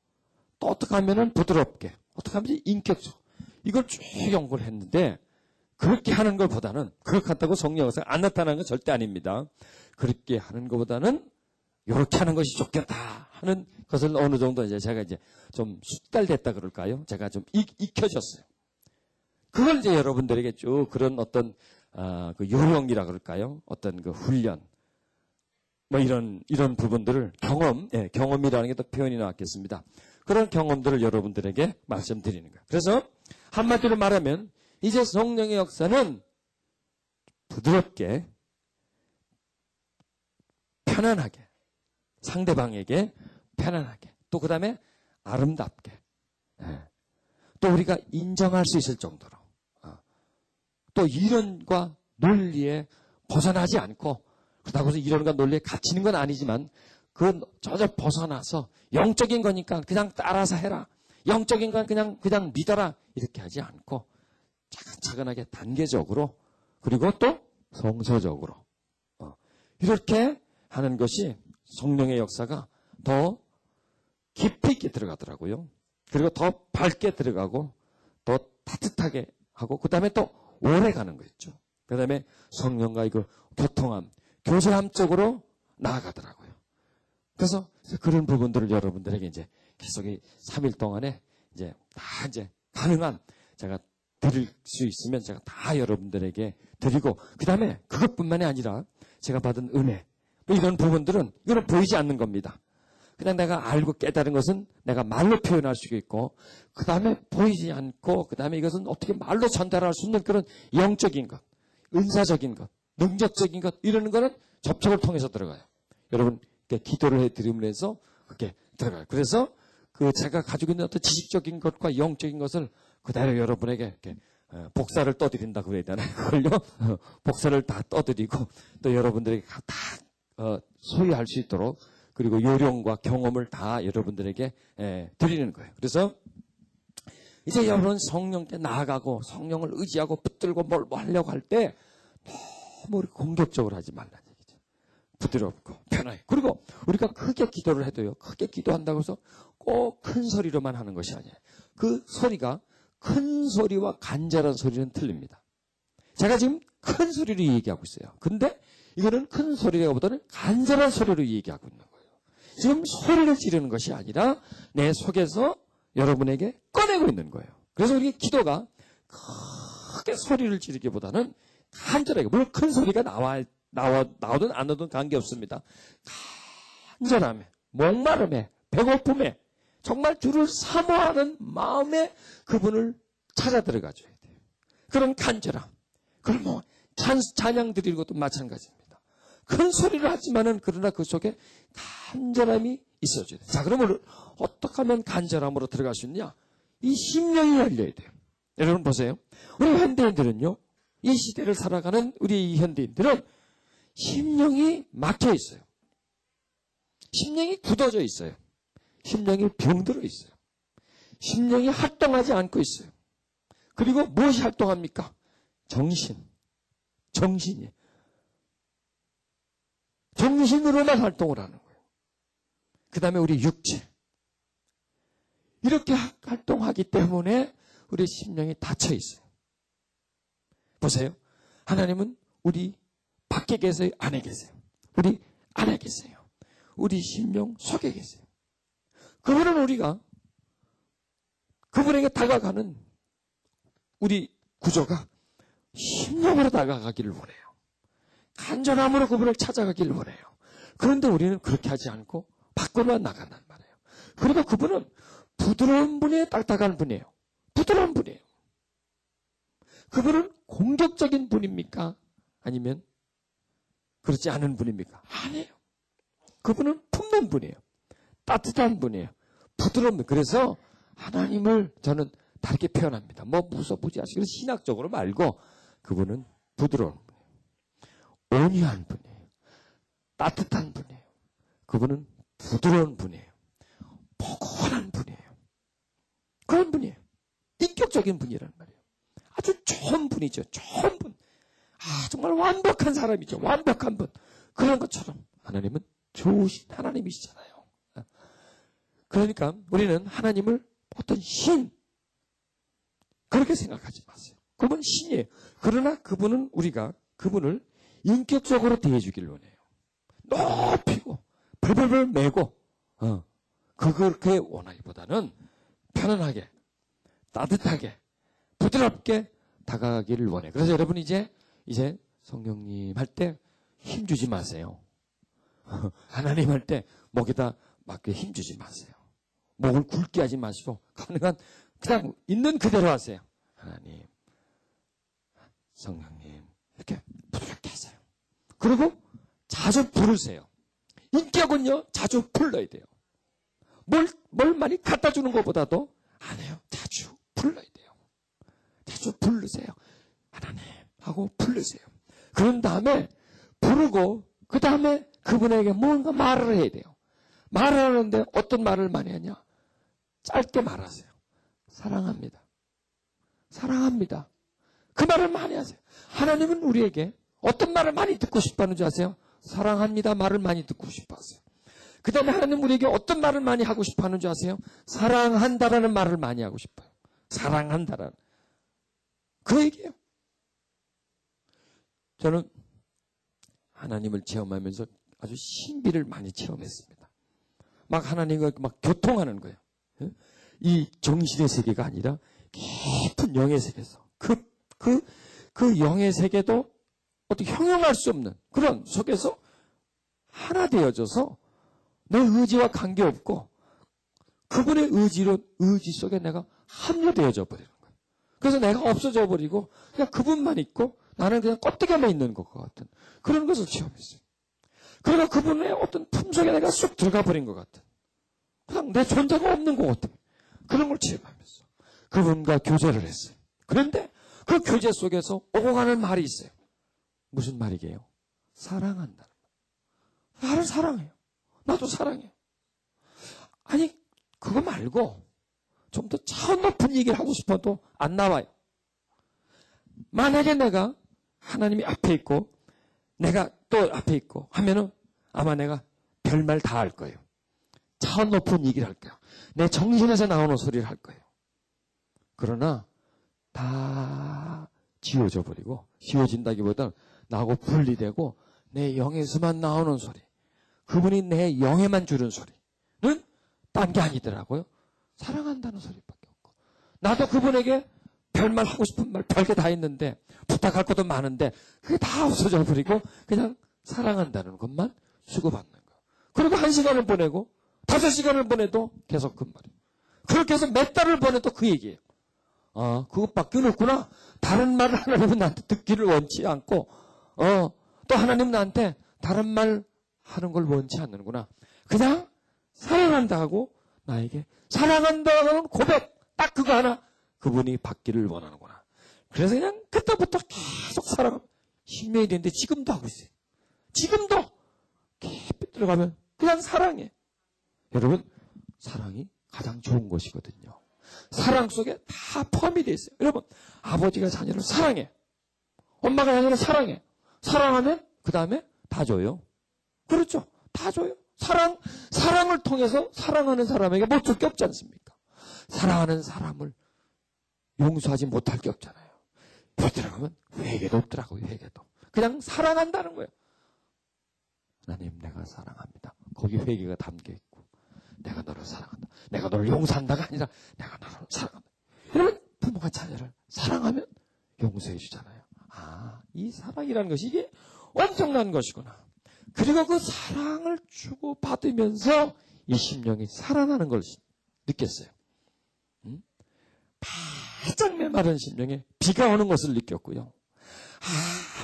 또 어떻게 하면은 부드럽게 어떻게 하면 인격적 이걸 쭉 연구를 했는데 그렇게 하는 것보다는 그렇게 한다고 성령 역사가 안 나타나는 건 절대 아닙니다. 그렇게 하는 것보다는 이렇게 하는 것이 좋겠다 하는 것을 어느 정도 이제 제가 이제 좀 숙달됐다 그럴까요? 제가 좀 익혀졌어요. 그걸 이제 여러분들에게 쭉 그런 어떤, 그 요령이라 그럴까요? 어떤 그 훈련, 뭐 이런 부분들을 경험이라는 게 또 표현이 나왔겠습니다. 그런 경험들을 여러분들에게 말씀드리는 거예요. 그래서 한마디로 말하면 이제 성령의 역사는 부드럽게, 편안하게, 상대방에게 편안하게, 또 그 다음에 아름답게, 또 우리가 인정할 수 있을 정도로, 또 이론과 논리에 벗어나지 않고, 그렇다고 해서 이론과 논리에 갇히는 건 아니지만 그건 전혀 벗어나서 영적인 거니까 그냥 따라서 해라, 영적인 건 그냥 믿어라, 이렇게 하지 않고 차근차근하게 단계적으로, 그리고 또 성서적으로 이렇게 하는 것이 성령의 역사가 더 깊이 있게 들어가더라고요. 그리고 더 밝게 들어가고 더 따뜻하게 하고, 그 다음에 또 오래 가는 거였죠. 그 다음에 성령과 이거 교통함, 교제함 쪽으로 나아가더라고요. 그래서 그런 부분들을 여러분들에게 이제 계속 이 3일 동안에 이제 다 이제 가능한 제가 드릴 수 있으면 제가 다 여러분들에게 드리고, 그 다음에 그것뿐만이 아니라 제가 받은 은혜, 또 이런 부분들은 이거는 보이지 않는 겁니다. 그냥 내가 알고 깨달은 것은 내가 말로 표현할 수 있고, 그 다음에 보이지 않고, 그 다음에 이것은 어떻게 말로 전달할 수 있는 그런 영적인 것, 은사적인 것, 능력적인 것, 이러는 거는 접촉을 통해서 들어가요. 여러분, 기도를 해드리면서 그렇게 들어가요. 그래서 그 제가 가지고 있는 어떤 지식적인 것과 영적인 것을 그대로 여러분에게 이렇게 복사를 떠드린다 그래야 되나요? 그걸요? 복사를 다 떠드리고 또 여러분들에게 다 소유할 수 있도록, 그리고 요령과 경험을 다 여러분들에게 드리는 거예요. 그래서 이제 여러분 성령께 나아가고 성령을 의지하고 붙들고 뭘 하려고 할 때 너무 공격적으로 하지 말라는 얘기죠. 부드럽고 편하게. 그리고 우리가 크게 기도를 해도요, 크게 기도한다고 해서 꼭 큰 소리로만 하는 것이 아니에요. 그 소리가 큰 소리와 간절한 소리는 틀립니다. 제가 지금 큰 소리로 얘기하고 있어요. 근데 이거는 큰 소리라기보다는 간절한 소리로 얘기하고 있는 거예요. 지금 소리를 지르는 것이 아니라 내 속에서 여러분에게 꺼내고 있는 거예요. 그래서 우리 기도가 크게 소리를 지르기보다는 간절하게, 물론 큰 소리가 나오든 안 나오든 관계없습니다. 간절함에, 목마름에, 배고픔에, 정말 주를 사모하는 마음에 그분을 찾아 들어가줘야 돼요. 그런 간절함. 그럼 뭐 찬양 드리는 것도 마찬가지입니다. 큰 소리를 하지만은 그러나 그 속에 간절함이 있어줘야 돼요. 자, 그러면 어떻게 하면 간절함으로 들어갈 수 있냐? 이 심령이 열려야 돼요. 여러분 보세요. 우리 현대인들은요, 이 시대를 살아가는 우리 현대인들은 심령이 막혀 있어요. 심령이 굳어져 있어요. 심령이 병들어 있어요. 심령이 활동하지 않고 있어요. 그리고 무엇이 활동합니까? 정신이. 정신으로만 활동을 하는 거예요. 그 다음에 우리 육체. 이렇게 활동하기 때문에 우리 심령이 닫혀 있어요. 보세요. 하나님은 우리 밖에 계세요? 안에 계세요? 우리 안에 계세요. 우리 심령 속에 계세요. 그분은 우리가 그분에게 다가가는 우리 구조가 심령으로 다가가기를 원해요. 간절함으로 그분을 찾아가기를 원해요. 그런데 우리는 그렇게 하지 않고 밖으로만 나간단 말이에요. 그러니까 그분은 부드러운 분이에요? 딱딱한 분이에요? 부드러운 분이에요. 그분은 공격적인 분입니까? 아니면 그렇지 않은 분입니까? 아니에요. 그분은 품는 분이에요. 따뜻한 분이에요. 부드러운 분. 그래서 하나님을 저는 다르게 표현합니다. 뭐 무서무지하시고 신학적으로 말고 그분은 부드러운 분이에요. 온유한 분이에요. 따뜻한 분이에요. 그분은 부드러운 분이에요. 포근한 분이에요. 그런 분이에요. 인격적인 분이란 말이에요. 아주 좋은 분이죠. 좋은 분. 정말 완벽한 사람이죠. 완벽한 분. 그런 것처럼 하나님은 좋으신 하나님이시잖아요. 그러니까 우리는 하나님을 어떤 신, 그렇게 생각하지 마세요. 그분은 신이에요. 그러나 그분은 우리가 그분을 인격적으로 대해주길 원해요. 높이고 벌벌벌 매고 그렇게 원하기보다는 편안하게, 따뜻하게, 부드럽게 다가가기를 원해. 그래서 여러분 이제 성령님 할 때 힘주지 마세요. 하나님 할 때 목에다 맞게 힘주지 마세요. 목을 굵게 하지 마시고 가능한 그냥 있는 그대로 하세요. 하나님, 성령님 이렇게 부드럽게 하세요. 그리고 자주 부르세요. 인격은요 자주 불러야 돼요. 뭘 많이 갖다 주는 것보다도 안 해요. 자주 불러야 돼요. 자주 부르세요. 하나님 하고 부르세요. 그런 다음에 부르고 그 다음에 그분에게 뭔가 말을 해야 돼요. 말을 하는데 어떤 말을 많이 하냐? 짧게 말하세요. 사랑합니다. 사랑합니다. 그 말을 많이 하세요. 하나님은 우리에게 어떤 말을 많이 듣고 싶어 하는 줄 아세요? 사랑합니다 말을 많이 듣고 싶어 하세요. 그 다음에 하나님 우리에게 어떤 말을 많이 하고 싶어 하는 줄 아세요? 사랑한다라는 말을 많이 하고 싶어요. 사랑한다라는. 그 얘기예요. 저는 하나님을 체험하면서 아주 신비를 많이 체험했습니다. 막 하나님과 막 교통하는 거예요. 이 정신의 세계가 아니라 깊은 영의 세계에서 그 영의 세계도 어떻게 형용할 수 없는 그런 속에서 하나 되어져서 내 의지와 관계없고 그분의 의지 속에 내가 합류되어져 버리는 거예요. 그래서 내가 없어져 버리고 그냥 그분만 있고 나는 그냥 껍데기만 있는 것 같은 그런 것을 체험했어요. 그러나 그분의 어떤 품속에 내가 쑥 들어가 버린 것 같은 그냥 내 존재가 없는 것 같은 그런 걸 체험하면서 그분과 교제를 했어요. 그런데 그 교제 속에서 오고 가는 말이 있어요. 무슨 말이게요? 사랑한다는 말. 나를 사랑해요. 나도 사랑해요. 아니 그거 말고 좀 더 차원 높은 얘기를 하고 싶어도 안 나와요. 만약에 내가 하나님이 앞에 있고 내가 또 앞에 있고 하면은 아마 내가 별말 다 할 거예요. 차원 높은 얘기를 할 거예요. 내 정신에서 나오는 소리를 할 거예요. 그러나 다 지워져 버리고 지워진다기보다 나하고 분리되고 내 영에서만 나오는 소리 그분이 내 영에만 주는 소리는 딴 게 아니더라고요. 사랑한다는 소리밖에 없고 나도 그분에게 별말 하고 싶은 말 별게 다 있는데 부탁할 것도 많은데 그게 다 없어져 버리고 그냥 사랑한다는 것만 주고받는 거예요. 그리고 1시간을 보내고 5시간을 보내도 계속 그 말이에요. 그렇게 해서 몇 달을 보내도 그 얘기예요. 아, 그것밖에 없구나. 다른 말을 하나님은 나한테 듣기를 원치 않고 또 하나님은 나한테 다른 말 하는 걸 원치 않는구나. 그냥 사랑한다 하고 나에게 사랑한다는 고백 딱 그거 하나 그분이 받기를 원하는구나. 그래서 그냥 그때부터 계속 사랑하면 10년이 됐는데 지금도 하고 있어요. 지금도 깊이 들어가면 그냥 사랑해. 여러분 사랑이 가장 좋은 것이거든요. 사랑 속에 다 포함이 되어 있어요. 여러분 아버지가 자녀를 사랑해. 엄마가 자녀를 사랑해. 사랑하면 그 다음에 다 줘요. 그렇죠. 다 줘요. 사랑을 통해서 사랑하는 사람에게 못 줄 게 없지 않습니까? 사랑하는 사람을 용서하지 못할 게 없잖아요. 여기 들어가면 회개도 없더라고요. 회개도. 그냥 사랑한다는 거예요. 하나님 내가 사랑합니다. 거기 회개가 담겨있고 내가 너를 사랑한다. 내가 너를 용서한다가 아니라 내가 너를 사랑한다. 여러분 부모가 자녀를 사랑하면 용서해 주잖아요. 아, 이 사랑이라는 것이 이게 엄청난 것이구나. 그리고 그 사랑을 주고받으면서 이 심령이 살아나는 걸 느꼈어요. 바짝 메마른 심령에 비가 오는 것을 느꼈고요.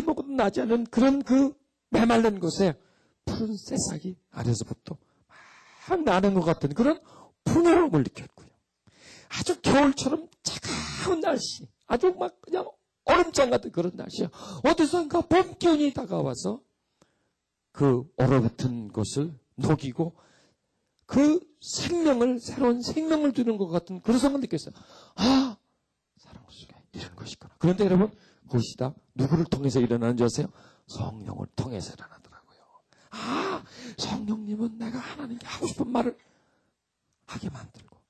아무것도 나지 않은 그런 그 메말른 곳에 푸른 새싹이 아래서부터 막 나는 것 같은 그런 풍요로움을 느꼈고요. 아주 겨울처럼 차가운 날씨, 아주 막 그냥 얼음장 같은 그런 날씨요. 어디선가 봄 기운이 다가와서 그 얼어붙은 것을 녹이고 그 생명을, 새로운 생명을 주는 것 같은 그런 생각을 느꼈어요. 아, 사랑 속에 이런 것이구나. 그런데 여러분, 그것이 다 누구를 통해서 일어나는 줄 아세요? 성령을 통해서 일어나더라고요. 아, 성령님은 내가 하나님께 하고 싶은 말을 하게 만들고,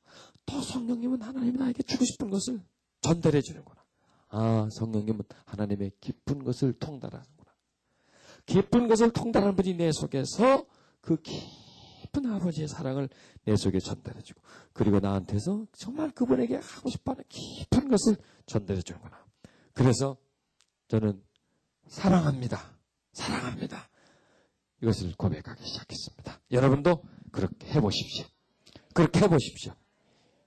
또 성령님은 하나님이 나에게 주고 싶은 것을 전달해 주는구나. 아, 성령님은 하나님의 깊은 것을 통달하는구나. 깊은 것을 통달하는 분이 내 속에서 그 깊은 깊은 아버지의 사랑을 내 속에 전달해주고, 그리고 나한테서 정말 그분에게 하고 싶어하는 깊은 것을 전달해 주는구나. 그래서 저는 사랑합니다. 사랑합니다. 이것을 고백하기 시작했습니다. 여러분도 그렇게 해보십시오. 그렇게 해보십시오.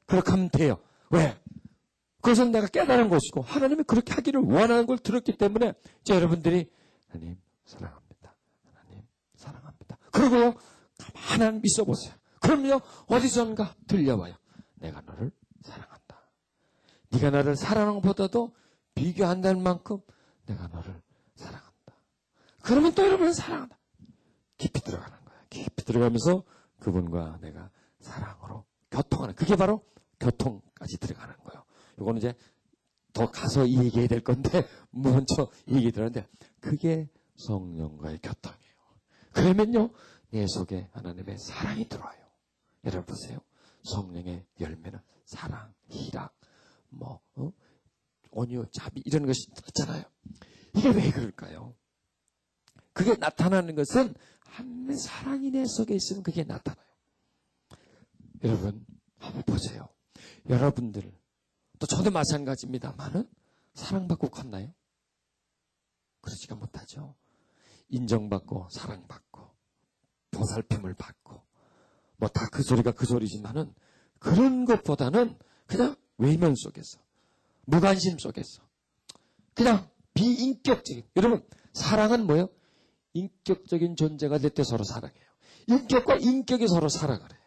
그렇게 하면 돼요. 왜? 그것은 내가 깨달은 것이고 하나님이 그렇게 하기를 원하는 걸 들었기 때문에 이제 여러분들이 하나님 사랑합니다. 하나님 사랑합니다. 그리고요, 가만히 있어보세요. 그럼요, 어디선가 들려와요. 내가 너를 사랑한다. 네가 나를 사랑하는 것보다도 비교 안 될 만큼 내가 너를 사랑한다. 그러면 또 여러분은 사랑한다. 깊이 들어가는 거야. 깊이 들어가면서 그분과 내가 사랑으로 교통하는, 그게 바로 교통까지 들어가는 거예요. 이거는 이제 더 가서 이 얘기해야 될 건데 먼저 이 얘기 들었는데, 그게 성령과의 교통이에요. 그러면요, 내 속에 하나님의 사랑이 들어와요. 여러분 보세요. 성령의 열매는 사랑, 희락, 온유, 자비 이런 것이 있잖아요. 이게 왜 그럴까요? 그게 나타나는 것은 하나님의 사랑이 내 속에 있으면 그게 나타나요. 여러분 한번 보세요. 여러분들, 또 저도 마찬가지입니다만은 사랑받고 컸나요? 그러지가 못하죠. 인정받고 사랑받고 보살핌을 받고 다 그 소리가 그 소리지만은 그런 것보다는 그냥 외면 속에서, 무관심 속에서, 그냥 비인격적인, 여러분 사랑은 뭐예요? 인격적인 존재가 될 때 서로 사랑해요. 인격과 인격이 서로 사랑을 해요.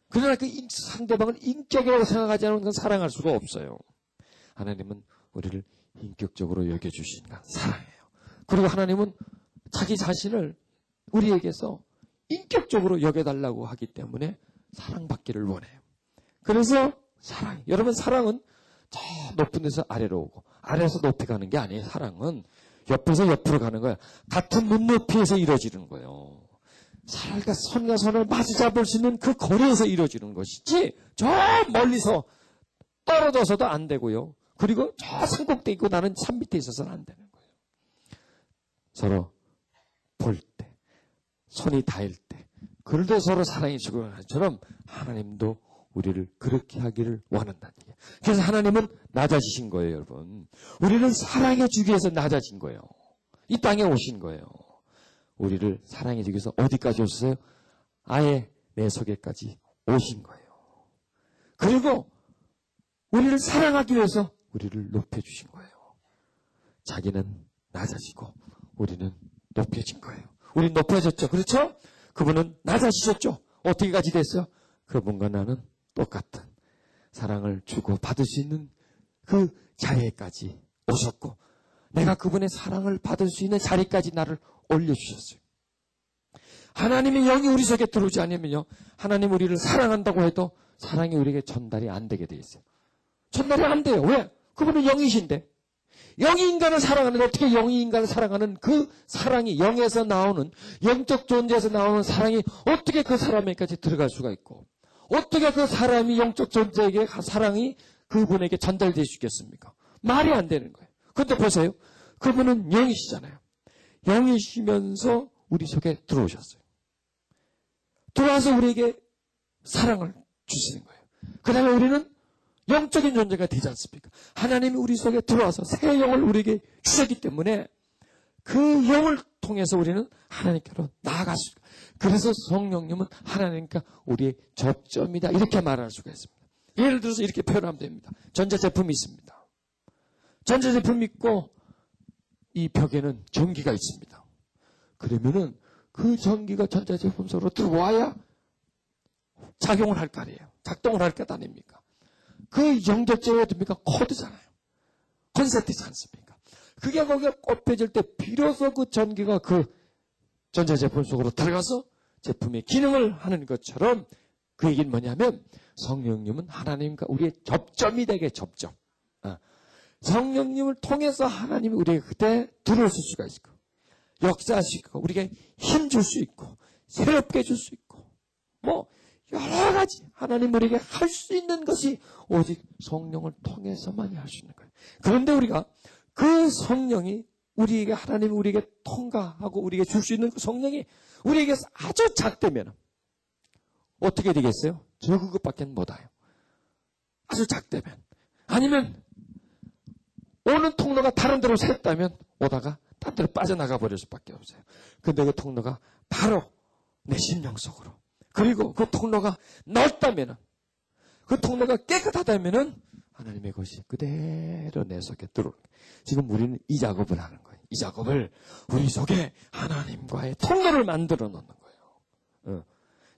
그러나 그 상대방을 인격이라고 생각하지 않으면 그건 사랑할 수가 없어요. 하나님은 우리를 인격적으로 여겨주시니까 사랑해요. 그리고 하나님은 자기 자신을 우리에게서 인격적으로 여겨달라고 하기 때문에 사랑받기를 원해요. 그래서 사랑, 여러분 사랑은 저 높은 데서 아래로 오고 아래에서 높이 가는 게 아니에요. 사랑은 옆에서 옆으로 가는 거예요. 같은 눈높이에서 이루어지는 거예요. 선과 선을 마주 잡을 수 있는 그 거리에서 이루어지는 것이지 저 멀리서 떨어져서도 안 되고요. 그리고 저 산꼭대기 있고 나는 산 밑에 있어서는 안 되는 거예요. 서로 볼 때, 손이 닿을 때, 그럴 때 서로 사랑이 주고는 것처럼 하나님도 우리를 그렇게 하기를 원한다는 얘기예요. 그래서 하나님은 낮아지신 거예요, 여러분. 우리를 사랑해 주기 위해서 낮아진 거예요. 이 땅에 오신 거예요. 우리를 사랑해 주기 위해서 어디까지 오셨어요? 아예 내 속에까지 오신 거예요. 그리고 우리를 사랑하기 위해서 우리를 높여주신 거예요. 자기는 낮아지고 우리는 높여진 거예요. 우리는 높아졌죠. 그렇죠? 그분은 낮아지셨죠. 어떻게까지 됐어요? 그분과 나는 똑같은 사랑을 주고 받을 수 있는 그 자리에까지 오셨고, 내가 그분의 사랑을 받을 수 있는 자리까지 나를 올려주셨어요. 하나님의 영이 우리 속에 들어오지 않으면요, 하나님 우리를 사랑한다고 해도 사랑이 우리에게 전달이 안 되게 돼 있어요. 전달이 안 돼요. 왜? 그분은 영이신데. 영이 인간을 사랑하는데 어떻게 영이 인간을 사랑하는 그 사랑이, 영에서 나오는, 영적 존재에서 나오는 사랑이 어떻게 그 사람에게까지 들어갈 수가 있고, 어떻게 그 사람이 영적 존재에게 사랑이 그분에게 전달될 수 있겠습니까? 말이 안 되는 거예요. 그런데 보세요. 그분은 영이시잖아요. 영이시면서 우리 속에 들어오셨어요. 들어와서 우리에게 사랑을 주시는 거예요. 그 다음에 우리는 영적인 존재가 되지 않습니까? 하나님이 우리 속에 들어와서 새 영을 우리에게 주셨기 때문에 그 영을 통해서 우리는 하나님께로 나아갈 수 있어요. 그래서 성령님은 하나님과 우리의 접점이다, 이렇게 말할 수가 있습니다. 예를 들어서 이렇게 표현하면 됩니다. 전자제품이 있습니다. 전자제품이 있고 이 벽에는 전기가 있습니다. 그러면은 그 전기가 전자제품 속으로 들어와야 작용을 할 거 아니에요. 작동을 할 것 아닙니까? 그 영적제가 됩니까? 코드잖아요. 콘센트지 않습니까? 그게 거기에 꼽혀질 때 비로소 그 전기가 그 전자제품 속으로 들어가서 제품의 기능을 하는 것처럼, 그 얘기는 뭐냐면 성령님은 하나님과 우리의 접점이 되게 접점. 성령님을 통해서 하나님이 우리에게 그때 들어오실 수가 있고, 역사하시고, 우리에게 힘줄 수 있고, 새롭게 해줄 수 있고, 여러 가지 하나님 우리에게 할 수 있는 것이 오직 성령을 통해서만이 할 수 있는 거예요. 그런데 우리가 그 성령이 우리에게 하나님이 우리에게 통과하고 우리에게 줄 수 있는 그 성령이 우리에게서 아주 작다면 어떻게 되겠어요? 적은 것밖에 못 와요. 아주 작다면. 아니면 오는 통로가 다른 데로 샜다면 오다가 딴 데로 빠져나가 버릴 수밖에 없어요. 근데 그 통로가 바로 내 심령 속으로. 그리고 그 통로가 넓다면은, 그 통로가 깨끗하다면은 하나님의 것이 그대로 내 속에 들어오는 거예요. 지금 우리는 이 작업을 하는 거예요. 이 작업을 우리 속에 하나님과의 통로를 만들어 놓는 거예요.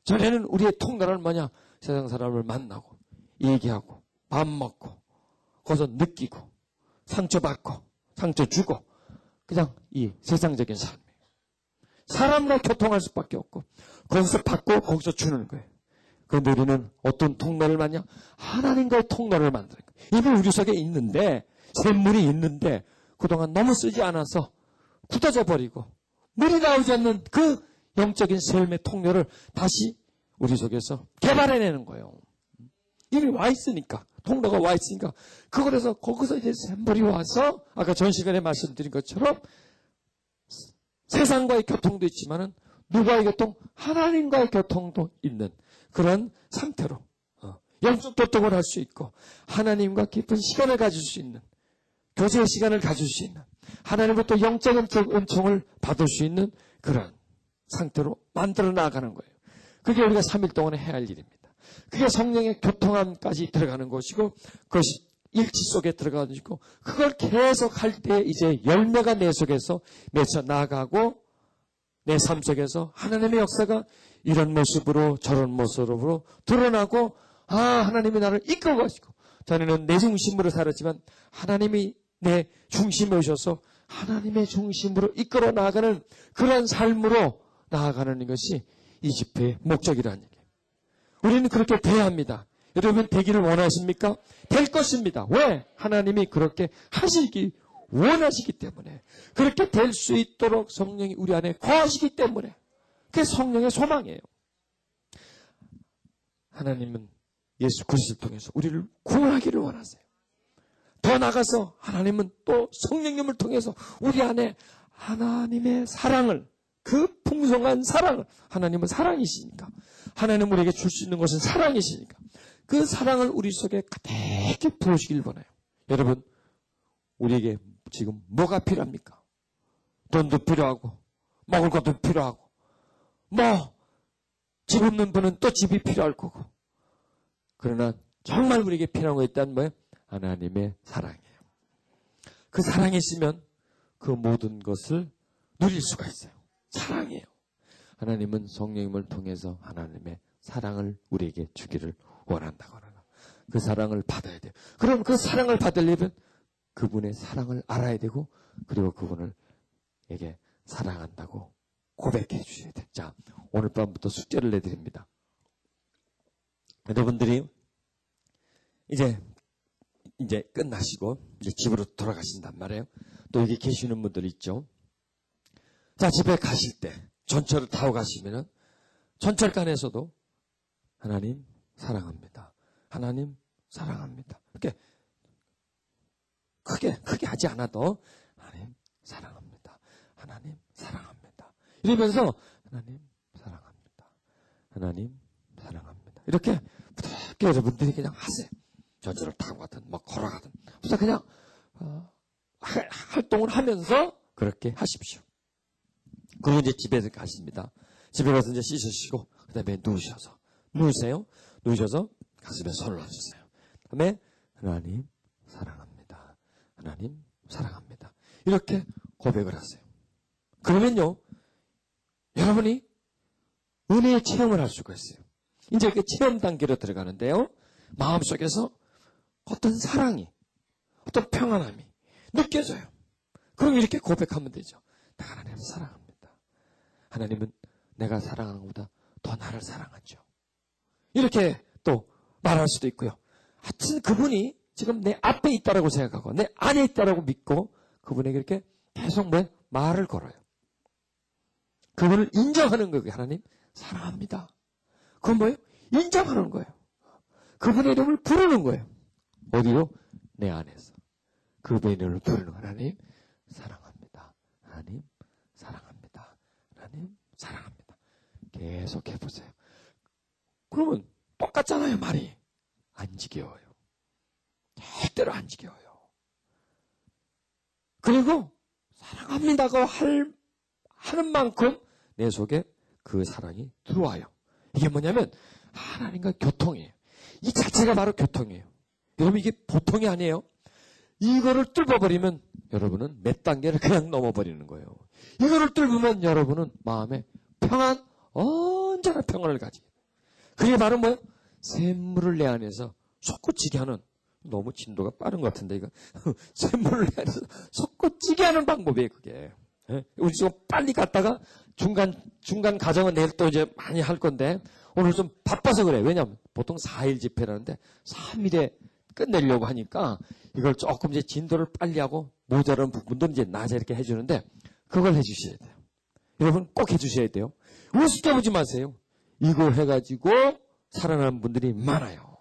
전에는 우리의 통로는 뭐냐? 세상 사람을 만나고 얘기하고 밥 먹고 거기서 느끼고 상처받고 상처 주고 그냥 이 세상적인 삶이에요. 사람과 교통할 수밖에 없고 거기서 받고 거기서 주는 거예요. 그런데 우리는 어떤 통로를 만냐? 하나님과의 통로를 만드는 거예요. 이미 우리 속에 있는데, 샘물이 있는데 그동안 너무 쓰지 않아서 굳어져 버리고 물이 나오지 않는 그 영적인 샘의 통로를 다시 우리 속에서 개발해내는 거예요. 이미 와 있으니까, 통로가 와 있으니까 그거에서 거기서 이제 샘물이 와서 아까 전 시간에 말씀드린 것처럼 세상과의 교통도 있지만은 누구와의 교통? 하나님과의 교통도 있는 그런 상태로 영적 교통을 할 수 있고 하나님과 깊은 시간을 가질 수 있는 교제의 시간을 가질 수 있는 하나님부터 영적인 은총을 받을 수 있는 그런 상태로 만들어 나가는 거예요. 그게 우리가 3일 동안에 해야 할 일입니다. 그게 성령의 교통함까지 들어가는 것이고 그것이 일치 속에 들어가지고 그걸 계속 할 때 이제 열매가 내 속에서 맺혀 나가고 내 삶 속에서 하나님의 역사가 이런 모습으로 저런 모습으로 드러나고 하나님이 나를 이끌어 가시고 전에는 내 중심으로 살았지만 하나님이 내 중심에 오셔서 하나님의 중심으로 이끌어 나가는 그런 삶으로 나아가는 것이 이 집회의 목적이라는 얘기예요. 우리는 그렇게 돼야 합니다. 여러분 되기를 원하십니까? 될 것입니다. 왜? 하나님이 그렇게 하시기 원하시기 때문에 그렇게 될 수 있도록 성령이 우리 안에 거하시기 때문에 그게 성령의 소망이에요. 하나님은 예수 그리스도를 통해서 우리를 구원하기를 원하세요. 더 나아가서 하나님은 또 성령님을 통해서 우리 안에 하나님의 사랑을 그 풍성한 사랑을 하나님은 사랑이시니까 하나님 우리에게 줄 수 있는 것은 사랑이시니까 그 사랑을 우리 속에 가득히 부으시길 원해요. 여러분 우리에게 지금 뭐가 필요합니까? 돈도 필요하고 먹을 것도 필요하고 집 없는 분은 또 집이 필요할 거고 그러나 정말 우리에게 필요한 거 있다면 뭐예요? 하나님의 사랑이에요. 그 사랑이 있으면 그 모든 것을 누릴 수가 있어요. 사랑이에요. 하나님은 성령님을 통해서 하나님의 사랑을 우리에게 주기를 원한다고 하나. 그 사랑을 받아야 돼요. 그럼 그 사랑을 받으려면 그분의 사랑을 알아야 되고 그리고 그분을에게 사랑한다고 고백해 주셔야 돼요. 자, 오늘 밤부터 숙제를 내드립니다. 여러분들이 이제 끝나시고 이제 집으로 돌아가신단 말이에요. 또 여기 계시는 분들 있죠. 자, 집에 가실 때 전철을 타고 가시면은 전철간에서도 하나님 사랑합니다. 하나님 사랑합니다. 이렇게 크게 하지 않아도 하나님 사랑합니다. 하나님 사랑합니다. 이러면서 하나님 사랑합니다. 하나님 사랑합니다. 이렇게 부드럽게 여러분들이 그냥 하세요. 전철을 타고 가든 걸어가든 그냥 활동을 하면서 그렇게 하십시오. 그리고 이제 집에 가십니다. 집에 가서 이제 씻으시고 그 다음에 누우세요. 누우셔서 가슴에 손을 얹으세요. 그 다음에 하나님 사랑합니다. 하나님 사랑합니다. 이렇게 고백을 하세요. 그러면요 여러분이 은혜의 체험을 할 수가 있어요. 이제 그 체험 단계로 들어가는데요. 마음속에서 어떤 사랑이 어떤 평안함이 느껴져요. 그럼 이렇게 고백하면 되죠. 나 하나님을 사랑합니다. 하나님은 내가 사랑하는 것보다 더 나를 사랑하죠. 이렇게 또 말할 수도 있고요. 하여튼 그분이 지금 내 앞에 있다라고 생각하고 내 안에 있다라고 믿고 그분에게 이렇게 계속 말을 걸어요. 그분을 인정하는 거예요. 하나님 사랑합니다. 그건 뭐예요? 인정하는 거예요. 그분의 이름을 부르는 거예요. 어디요? 내 안에서. 그분의 이름을 부르는 거예요. 하나님 사랑합니다. 하나님 사랑합니다. 하나님 사랑합니다. 계속 해보세요. 그러면 똑같잖아요, 말이. 안 지겨워요. 절대로 안 지겨워요. 그리고 사랑합니다고 하는 만큼 내 속에 그 사랑이 들어와요. 이게 뭐냐면 하나님과 교통이에요. 이 자체가 바로 교통이에요. 여러분 이게 보통이 아니에요. 이거를 뚫어버리면 여러분은 몇 단계를 그냥 넘어버리는 거예요. 이거를 뚫으면 여러분은 마음에 평안, 언제나 평안을 가지게 돼요. 그게 바로 뭐예요? 샘물을 내 안에서 솟구치게 하는, 너무 진도가 빠른 것 같은데 이거 샘물을 내 안에서 솟구치게 하는 방법이에요. 그게. 우리 지금 빨리 갔다가 중간 과정은 내일 또 이제 많이 할 건데 오늘 좀 바빠서 그래. 왜냐하면 보통 4일 집회라는데 3일에 끝내려고 하니까 이걸 조금 이제 진도를 빨리 하고 모자란 부분들은 이제 낮에 이렇게 해주는데 그걸 해주셔야 돼요. 여러분 꼭 해주셔야 돼요. 우습게 보지 마세요. 이거 해가지고 살아나는 분들이 많아요.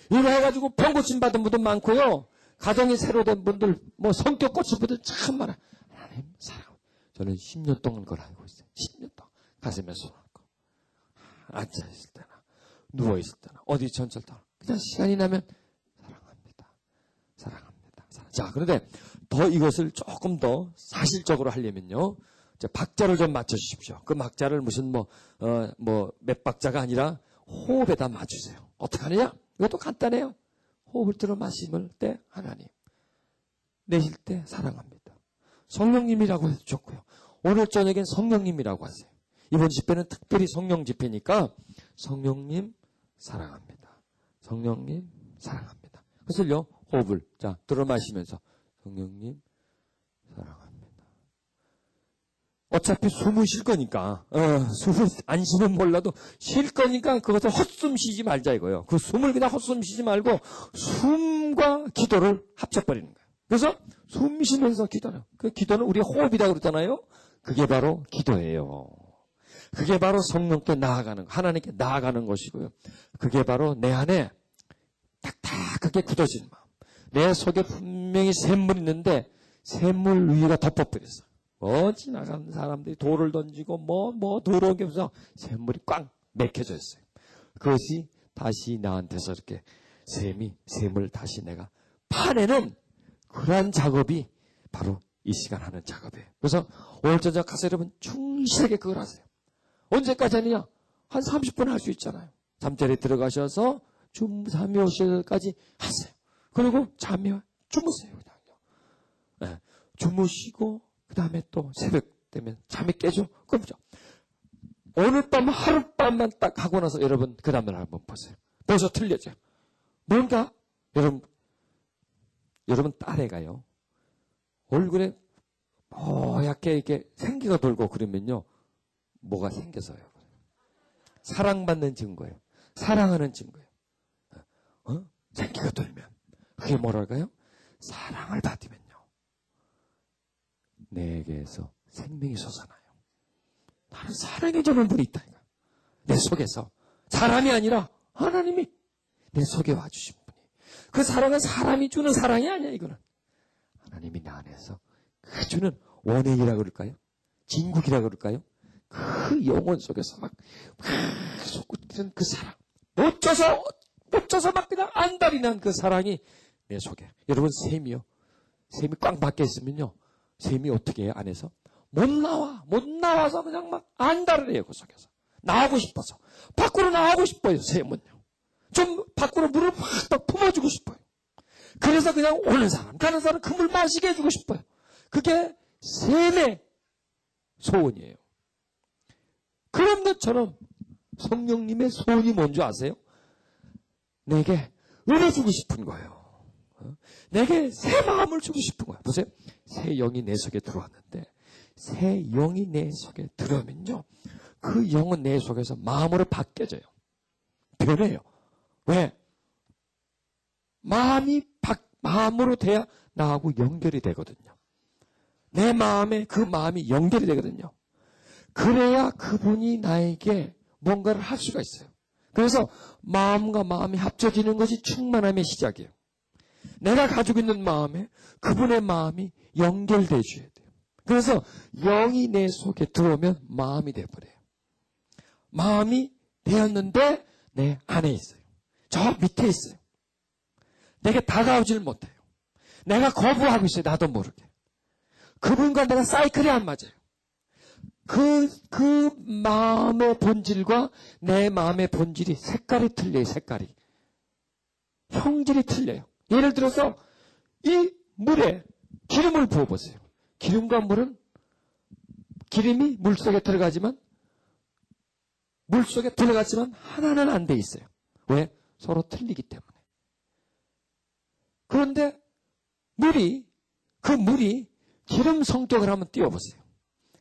이거 해가지고 병 고침 받은 분들 많고요. 가정이 새로 된 분들, 뭐 성격 고친 분들 참 많아요. 하나님 사랑. 저는 10년 동안 그걸 알고 있어요. 10년 동안 가슴에 손 얹고 앉아있을 때나 누워있을 때나 어디 전철 타나 그냥 시간이 나면 사랑합니다. 자, 그런데 더 이것을 조금 더 사실적으로 하려면요. 박자를 좀 맞춰주십시오. 그 박자를 무슨 몇 박자가 아니라 호흡에다 맞추세요. 어떻게 하느냐? 이것도 간단해요. 호흡을 들어 마실 때 하나님, 내쉴 때 사랑합니다. 성령님이라고 해도 좋고요. 오늘 저녁엔 성령님이라고 하세요. 이번 집회는 특별히 성령 집회니까 성령님 사랑합니다. 성령님 사랑합니다. 그래서요. 호흡을 자 들어 마시면서 성령님 사랑합니다. 어차피 숨을 쉴 거니까 숨을 안 쉬면 몰라도 쉴 거니까 그것을 헛숨 쉬지 말자 이거예요. 그 숨을 그냥 헛숨 쉬지 말고 숨과 기도를 합쳐버리는 거예요. 그래서 숨 쉬면서 기도해요. 그 기도는 우리 호흡이라고 그러잖아요. 그게 바로 기도예요. 그게 바로 성령께 나아가는 하나님께 나아가는 것이고요. 그게 바로 내 안에 딱딱하게 굳어진 마음. 내 속에 분명히 샘물이 있는데 샘물 위가 덮어버렸어. 지나가는 사람들이 돌을 던지고 더러운 게 없어. 샘물이 꽉 맥혀져 있어요. 그것이 다시 나한테서 이렇게 샘을 다시 내가 파내는 그러한 작업이 바로 이 시간 하는 작업이에요. 그래서 오늘 저녁 가서 여러분 충실하게 그걸 하세요. 언제까지 하느냐? 한 30분 할 수 있잖아요. 잠자리에 들어가셔서 잠이 오실까지 하세요. 그리고 주무세요. 그냥요. 네, 주무시고 그 다음에 또 새벽 되면 잠이 깨죠. 그럼 오늘 밤 하룻밤만 딱 하고 나서 여러분 그 다음날 한번 보세요. 벌써 틀려져요. 뭔가 여러분 딸애가요. 얼굴에 뽀얗게 이렇게 생기가 돌고 그러면요. 뭐가 생겨서요. 사랑받는 증거예요. 사랑하는 증거예요. 생기가 돌면 그게 뭐랄까요? 사랑을 받으면요. 내게서 생명이 솟아나요. 나는 사랑해주는 분이 있다. 내 속에서. 사람이 아니라 하나님이 내 속에 와주신 분이. 그 사랑은 사람이 주는 사랑이 아니야, 이거는. 하나님이 나 안에서 그 주는 원행이라고 그럴까요? 진국이라고 그럴까요? 그 영혼 속에서 막 솟구치는 그 사랑. 못 쪄서 막 그냥 안달이 난 그 사랑이 내 속에. 여러분, 샘이 꽉 막혀 있으면요. 샘이 어떻게 해요, 안에서? 못 나와서 그냥 막 안달을 해요, 그 속에서. 나오고 싶어서. 밖으로 나오고 싶어요, 샘은요. 좀 밖으로 물을 확 품어주고 싶어요. 그래서 그냥 오는 사람, 가는 사람 그 물 마시게 해주고 싶어요. 그게 샘의 소원이에요. 그런 것처럼 성령님의 소원이 뭔지 아세요? 내게 은혜 주고 싶은 거예요. 내게 새 마음을 주고 싶은 거예요. 보세요. 새 영이 내 속에 들어왔는데 새 영이 내 속에 들어오면요. 그 영은 내 속에서 마음으로 바뀌어져요. 변해요. 왜? 마음으로 돼야 나하고 연결이 되거든요. 내 마음에 그 마음이 연결이 되거든요. 그래야 그분이 나에게 뭔가를 할 수가 있어요. 그래서 마음과 마음이 합쳐지는 것이 충만함의 시작이에요. 내가 가지고 있는 마음에 그분의 마음이 연결돼 줘야 돼요. 그래서 영이 내 속에 들어오면 마음이 되어버려요. 마음이 되었는데 내 안에 있어요. 저 밑에 있어요. 내게 다가오질 못해요. 내가 거부하고 있어요. 나도 모르게. 그분과 내가 사이클이 안 맞아요. 그 마음의 본질과 내 마음의 본질이 색깔이 틀려요. 색깔이. 형질이 틀려요. 예를 들어서 이 물에 기름을 부어보세요. 기름과 물은 기름이 물속에 들어가지만 하나는 안 돼 있어요. 왜? 서로 틀리기 때문에. 그런데 그 물이 기름 성격을 한번 띄워보세요.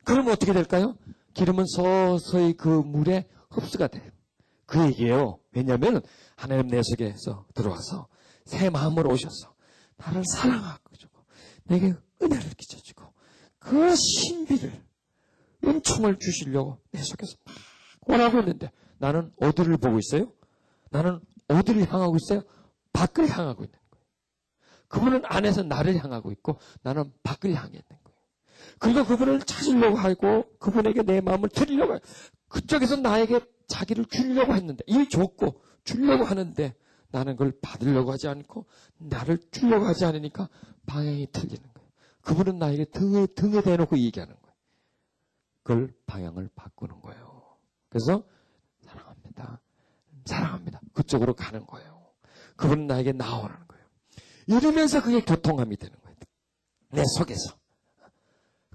그러면 어떻게 될까요? 기름은 서서히 그 물에 흡수가 돼요. 그 얘기예요. 왜냐하면 하나님 내 속에서 들어와서 새 마음으로 오셔서 나를 사랑하고 주고 내게 은혜를 끼쳐주고 그 신비를 은총을 주시려고 내 속에서 막 원하고 있는데 나는 어디를 보고 있어요? 나는 어디를 향하고 있어요? 밖을 향하고 있는 거예요. 그분은 안에서 나를 향하고 있고 나는 밖을 향해 있는 거예요. 그리고 그분을 찾으려고 하고 그분에게 내 마음을 드리려고 해요. 그쪽에서 나에게 자기를 주려고 했는데 이 줬고 주려고 하는데 나는 그걸 받으려고 하지 않고 나를 주려고 하지 않으니까 방향이 틀리는 거예요. 그분은 나에게 등에 대놓고 얘기하는 거예요. 그걸 방향을 바꾸는 거예요. 그래서 사랑합니다. 그쪽으로 가는 거예요. 그분은 나에게 나오라는 거예요. 이러면서 그게 교통함이 되는 거예요. 내 속에서.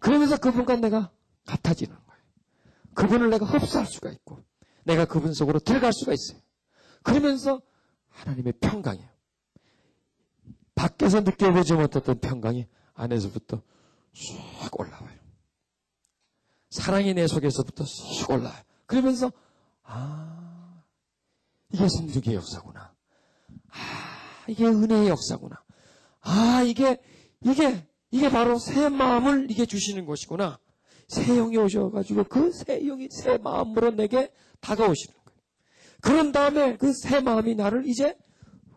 그러면서 그분과 내가 같아지는 거예요. 그분을 내가 흡수할 수가 있고 내가 그분 속으로 들어갈 수가 있어요. 그러면서 하나님의 평강이에요. 밖에서 느껴보지 못했던 평강이 안에서부터 쑥 올라와요. 사랑이 내 속에서부터 쑥 올라와요. 그러면서 이게 성령의 역사구나. 이게 은혜의 역사구나. 이게 바로 새 마음을 이게 주시는 것이구나. 새 영이 오셔가지고 그 새 영이 새 마음으로 내게 다가오시는 거예요. 그런 다음에 그 새 마음이 나를 이제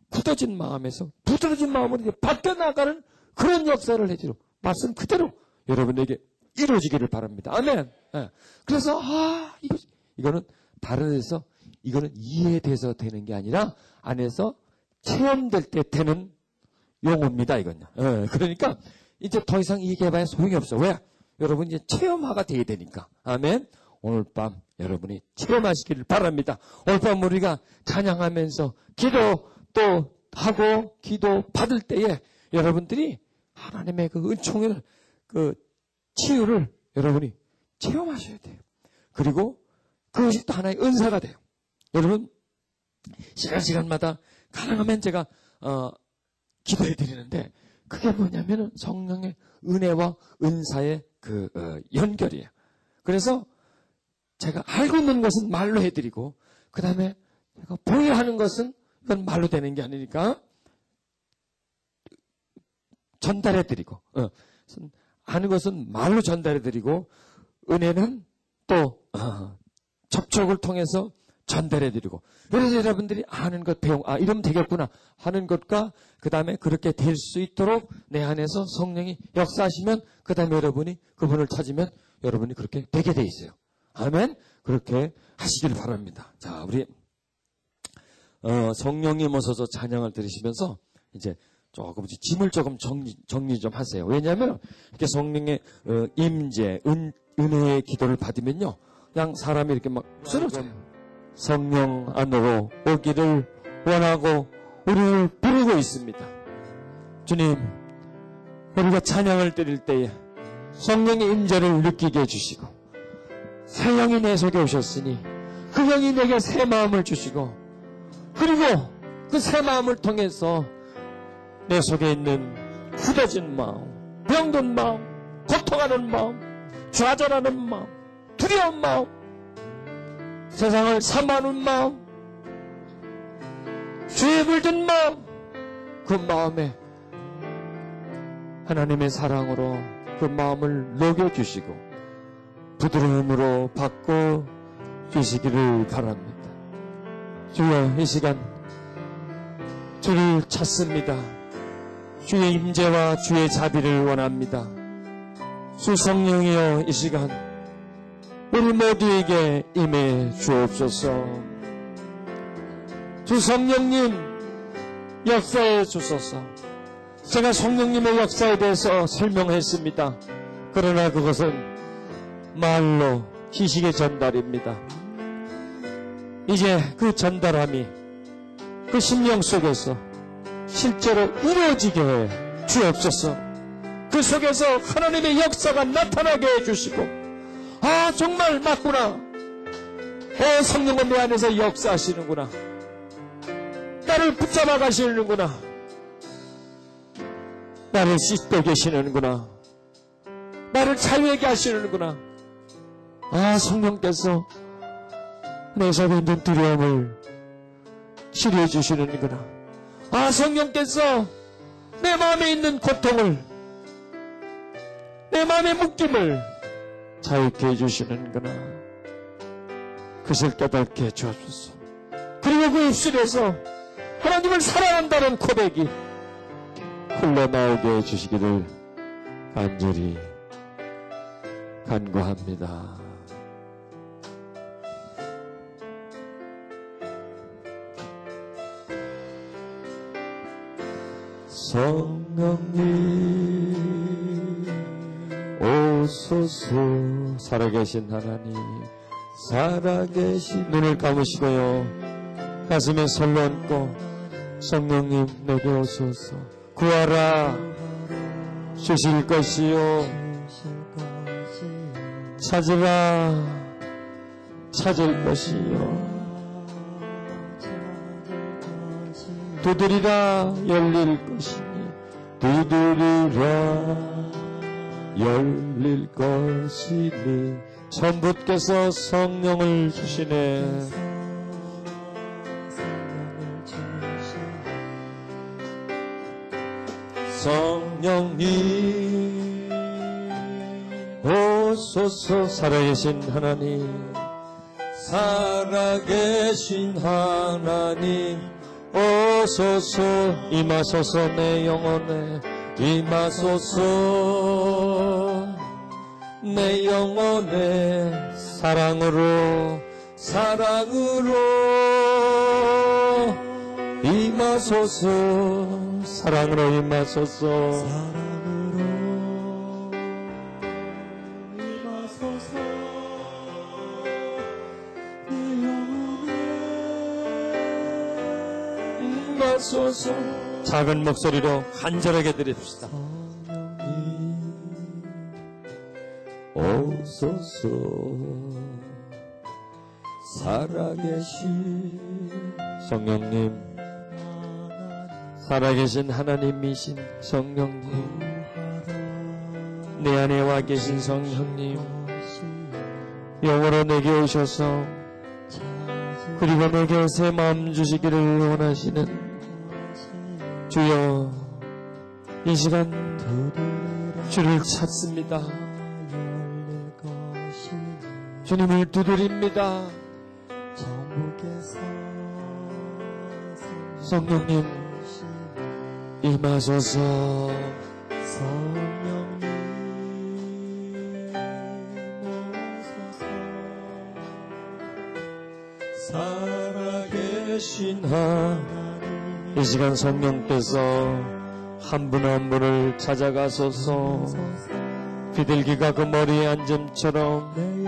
굳어진 마음에서 부드러진 마음으로 이제 바뀌어나가는 그런 역사를 해주려 말씀 그대로 여러분에게 이루어지기를 바랍니다. 아멘. 그래서 이거는 다른 데서 이거는 이해돼서 되는 게 아니라 안에서 체험될 때 되는 용어입니다. 이건요. 그러니까 이제 더 이상 얘기해봐야 소용이 없어. 왜? 여러분 이제 체험화가 돼야 되니까. 아멘. 오늘 밤 여러분이 체험하시기를 바랍니다. 오늘 밤 우리가 찬양하면서 기도 또 하고 기도 받을 때에 여러분들이 하나님의 그 은총을 그 치유를 여러분이 체험하셔야 돼요. 그리고 그것이 또 하나의 은사가 돼요. 여러분 시간마다 가능하면 제가 기도해 드리는데 그게 뭐냐면은 성령의 은혜와 은사의 그 연결이에요. 그래서 제가 알고 있는 것은 말로 해드리고 그 다음에 제가 보여야 하는 것은 이건 말로 되는 게 아니니까 전달해드리고 아는 것은 말로 전달해드리고 은혜는 또 접촉을 통해서 전달해드리고 그래서 여러분들이 아는 것 이러면 되겠구나 하는 것과 그 다음에 그렇게 될 수 있도록 내 안에서 성령이 역사하시면 그 다음에 여러분이 그분을 찾으면 여러분이 그렇게 되게 돼 있어요. 아멘. 그렇게 하시길 바랍니다. 자, 우리 성령님 오셔서 찬양을 들으시면서 이제 조금 짐을 조금 정리 좀 하세요. 왜냐하면 이렇게 성령의 임재, 은혜의 기도를 받으면요, 그냥 사람이 이렇게 막 쓰러져요. 성령 안으로 오기를 원하고 우리를 부르고 있습니다. 주님, 우리가 찬양을 드릴 때에 성령의 임재를 느끼게 해주시고 새 영이 내 속에 오셨으니 그 영이 내게 새 마음을 주시고 그리고 그 새 마음을 통해서 내 속에 있는 굳어진 마음, 병든 마음, 고통하는 마음, 좌절하는 마음, 두려운 마음, 세상을 사모하는 마음, 죄에 물든 마음, 그 마음에 하나님의 사랑으로 그 마음을 녹여주시고 부드러움으로 바꿔 주시기를 바랍니다. 주여, 이 시간 주를 찾습니다. 주의 임재와 주의 자비를 원합니다. 주 성령이여 이 시간 우리 모두에게 임해 주옵소서. 주 성령님 역사해 주소서. 제가 성령님의 역사에 대해서 설명했습니다. 그러나 그것은 말로 지식의 전달입니다. 이제 그 전달함이 그 심령 속에서 실제로 이루어지게 해 주옵소서. 그 속에서 하나님의 역사가 나타나게 해주시고, 아 정말 맞구나, 성령은 내 안에서 역사하시는구나, 나를 붙잡아 가시는구나, 나를 씻고 계시는구나, 나를 자유하게 하시는구나. 아 성령께서 내 속에 있는 두려움을 치료해 주시는구나. 아 성령께서 내 마음에 있는 고통을, 내 마음의 묶임을 자유케 해주시는구나. 그것을 깨닫게 해주옵소서. 그리고 그 입술에서 하나님을 사랑한다는 고백이 흘러나오게 해주시기를 간절히 간구합니다. 성령님 오소서. 살아계신 하나님, 살아계신, 눈을 감으시고요 가슴에 손을 얹고 성령님 내게 오소서. 구하라 주실 것이요, 찾으라 찾을 것이요, 두드리라 열릴 것이니, 두드리라 열릴 것이니. 전부께서 성령을 주시네. 성령님 오소서. 살아계신 하나님, 살아계신 하나님 오소서. 임하소서. 내 영혼에 임하소서. 내 영혼에 사랑으로 사랑으로 임하소서. 사랑으로 임하소서. 사랑으로 임하소서. 내 영혼에 임하소서. 작은 목소리로 간절하게 드립시다. 오소서. 살아계신 성령님, 살아계신 하나님이신 성령님, 내 안에 와 계신 성령님, 영으로 내게 오셔서 그리고 내게 새 마음 주시기를 원하시는 주여, 이 시간 주를 찾습니다. 주님을 두드립니다. 성령님 임하소서. 성령님 오소서. 살아계신 하나님, 이 시간 성령께서 한 분 한 분을 찾아가소서. 비둘기가 그 머리에 앉음처럼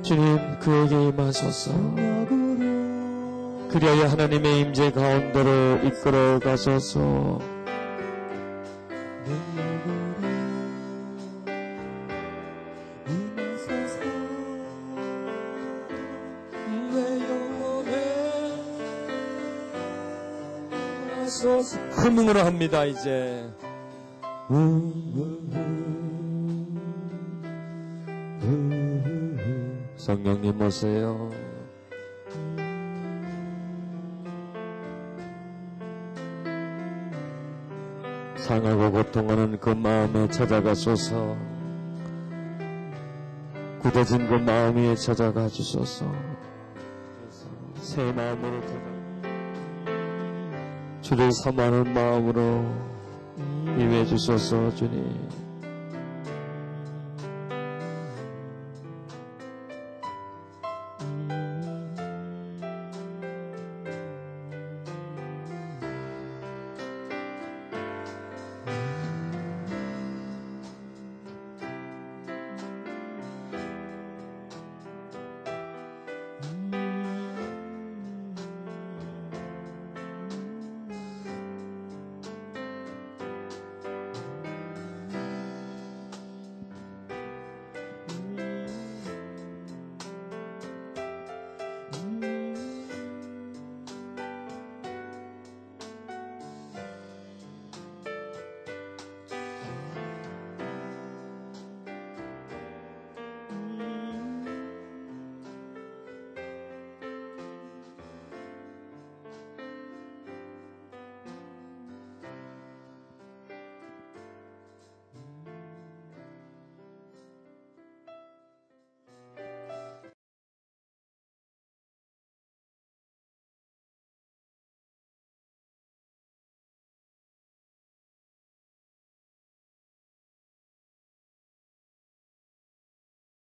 주님 그에게 임하소서. 그리하여 하나님의 임재 가운데로 이끌어 가소서. 흥흥으로 합니다. 이제 성령님 오세요. 상하고 고통하는 그 마음에 찾아가소서. 굳어진 그 마음 위에 찾아가 주소서. 새 마음으로 주를 사모하는 마음으로 임해 주소서. 주님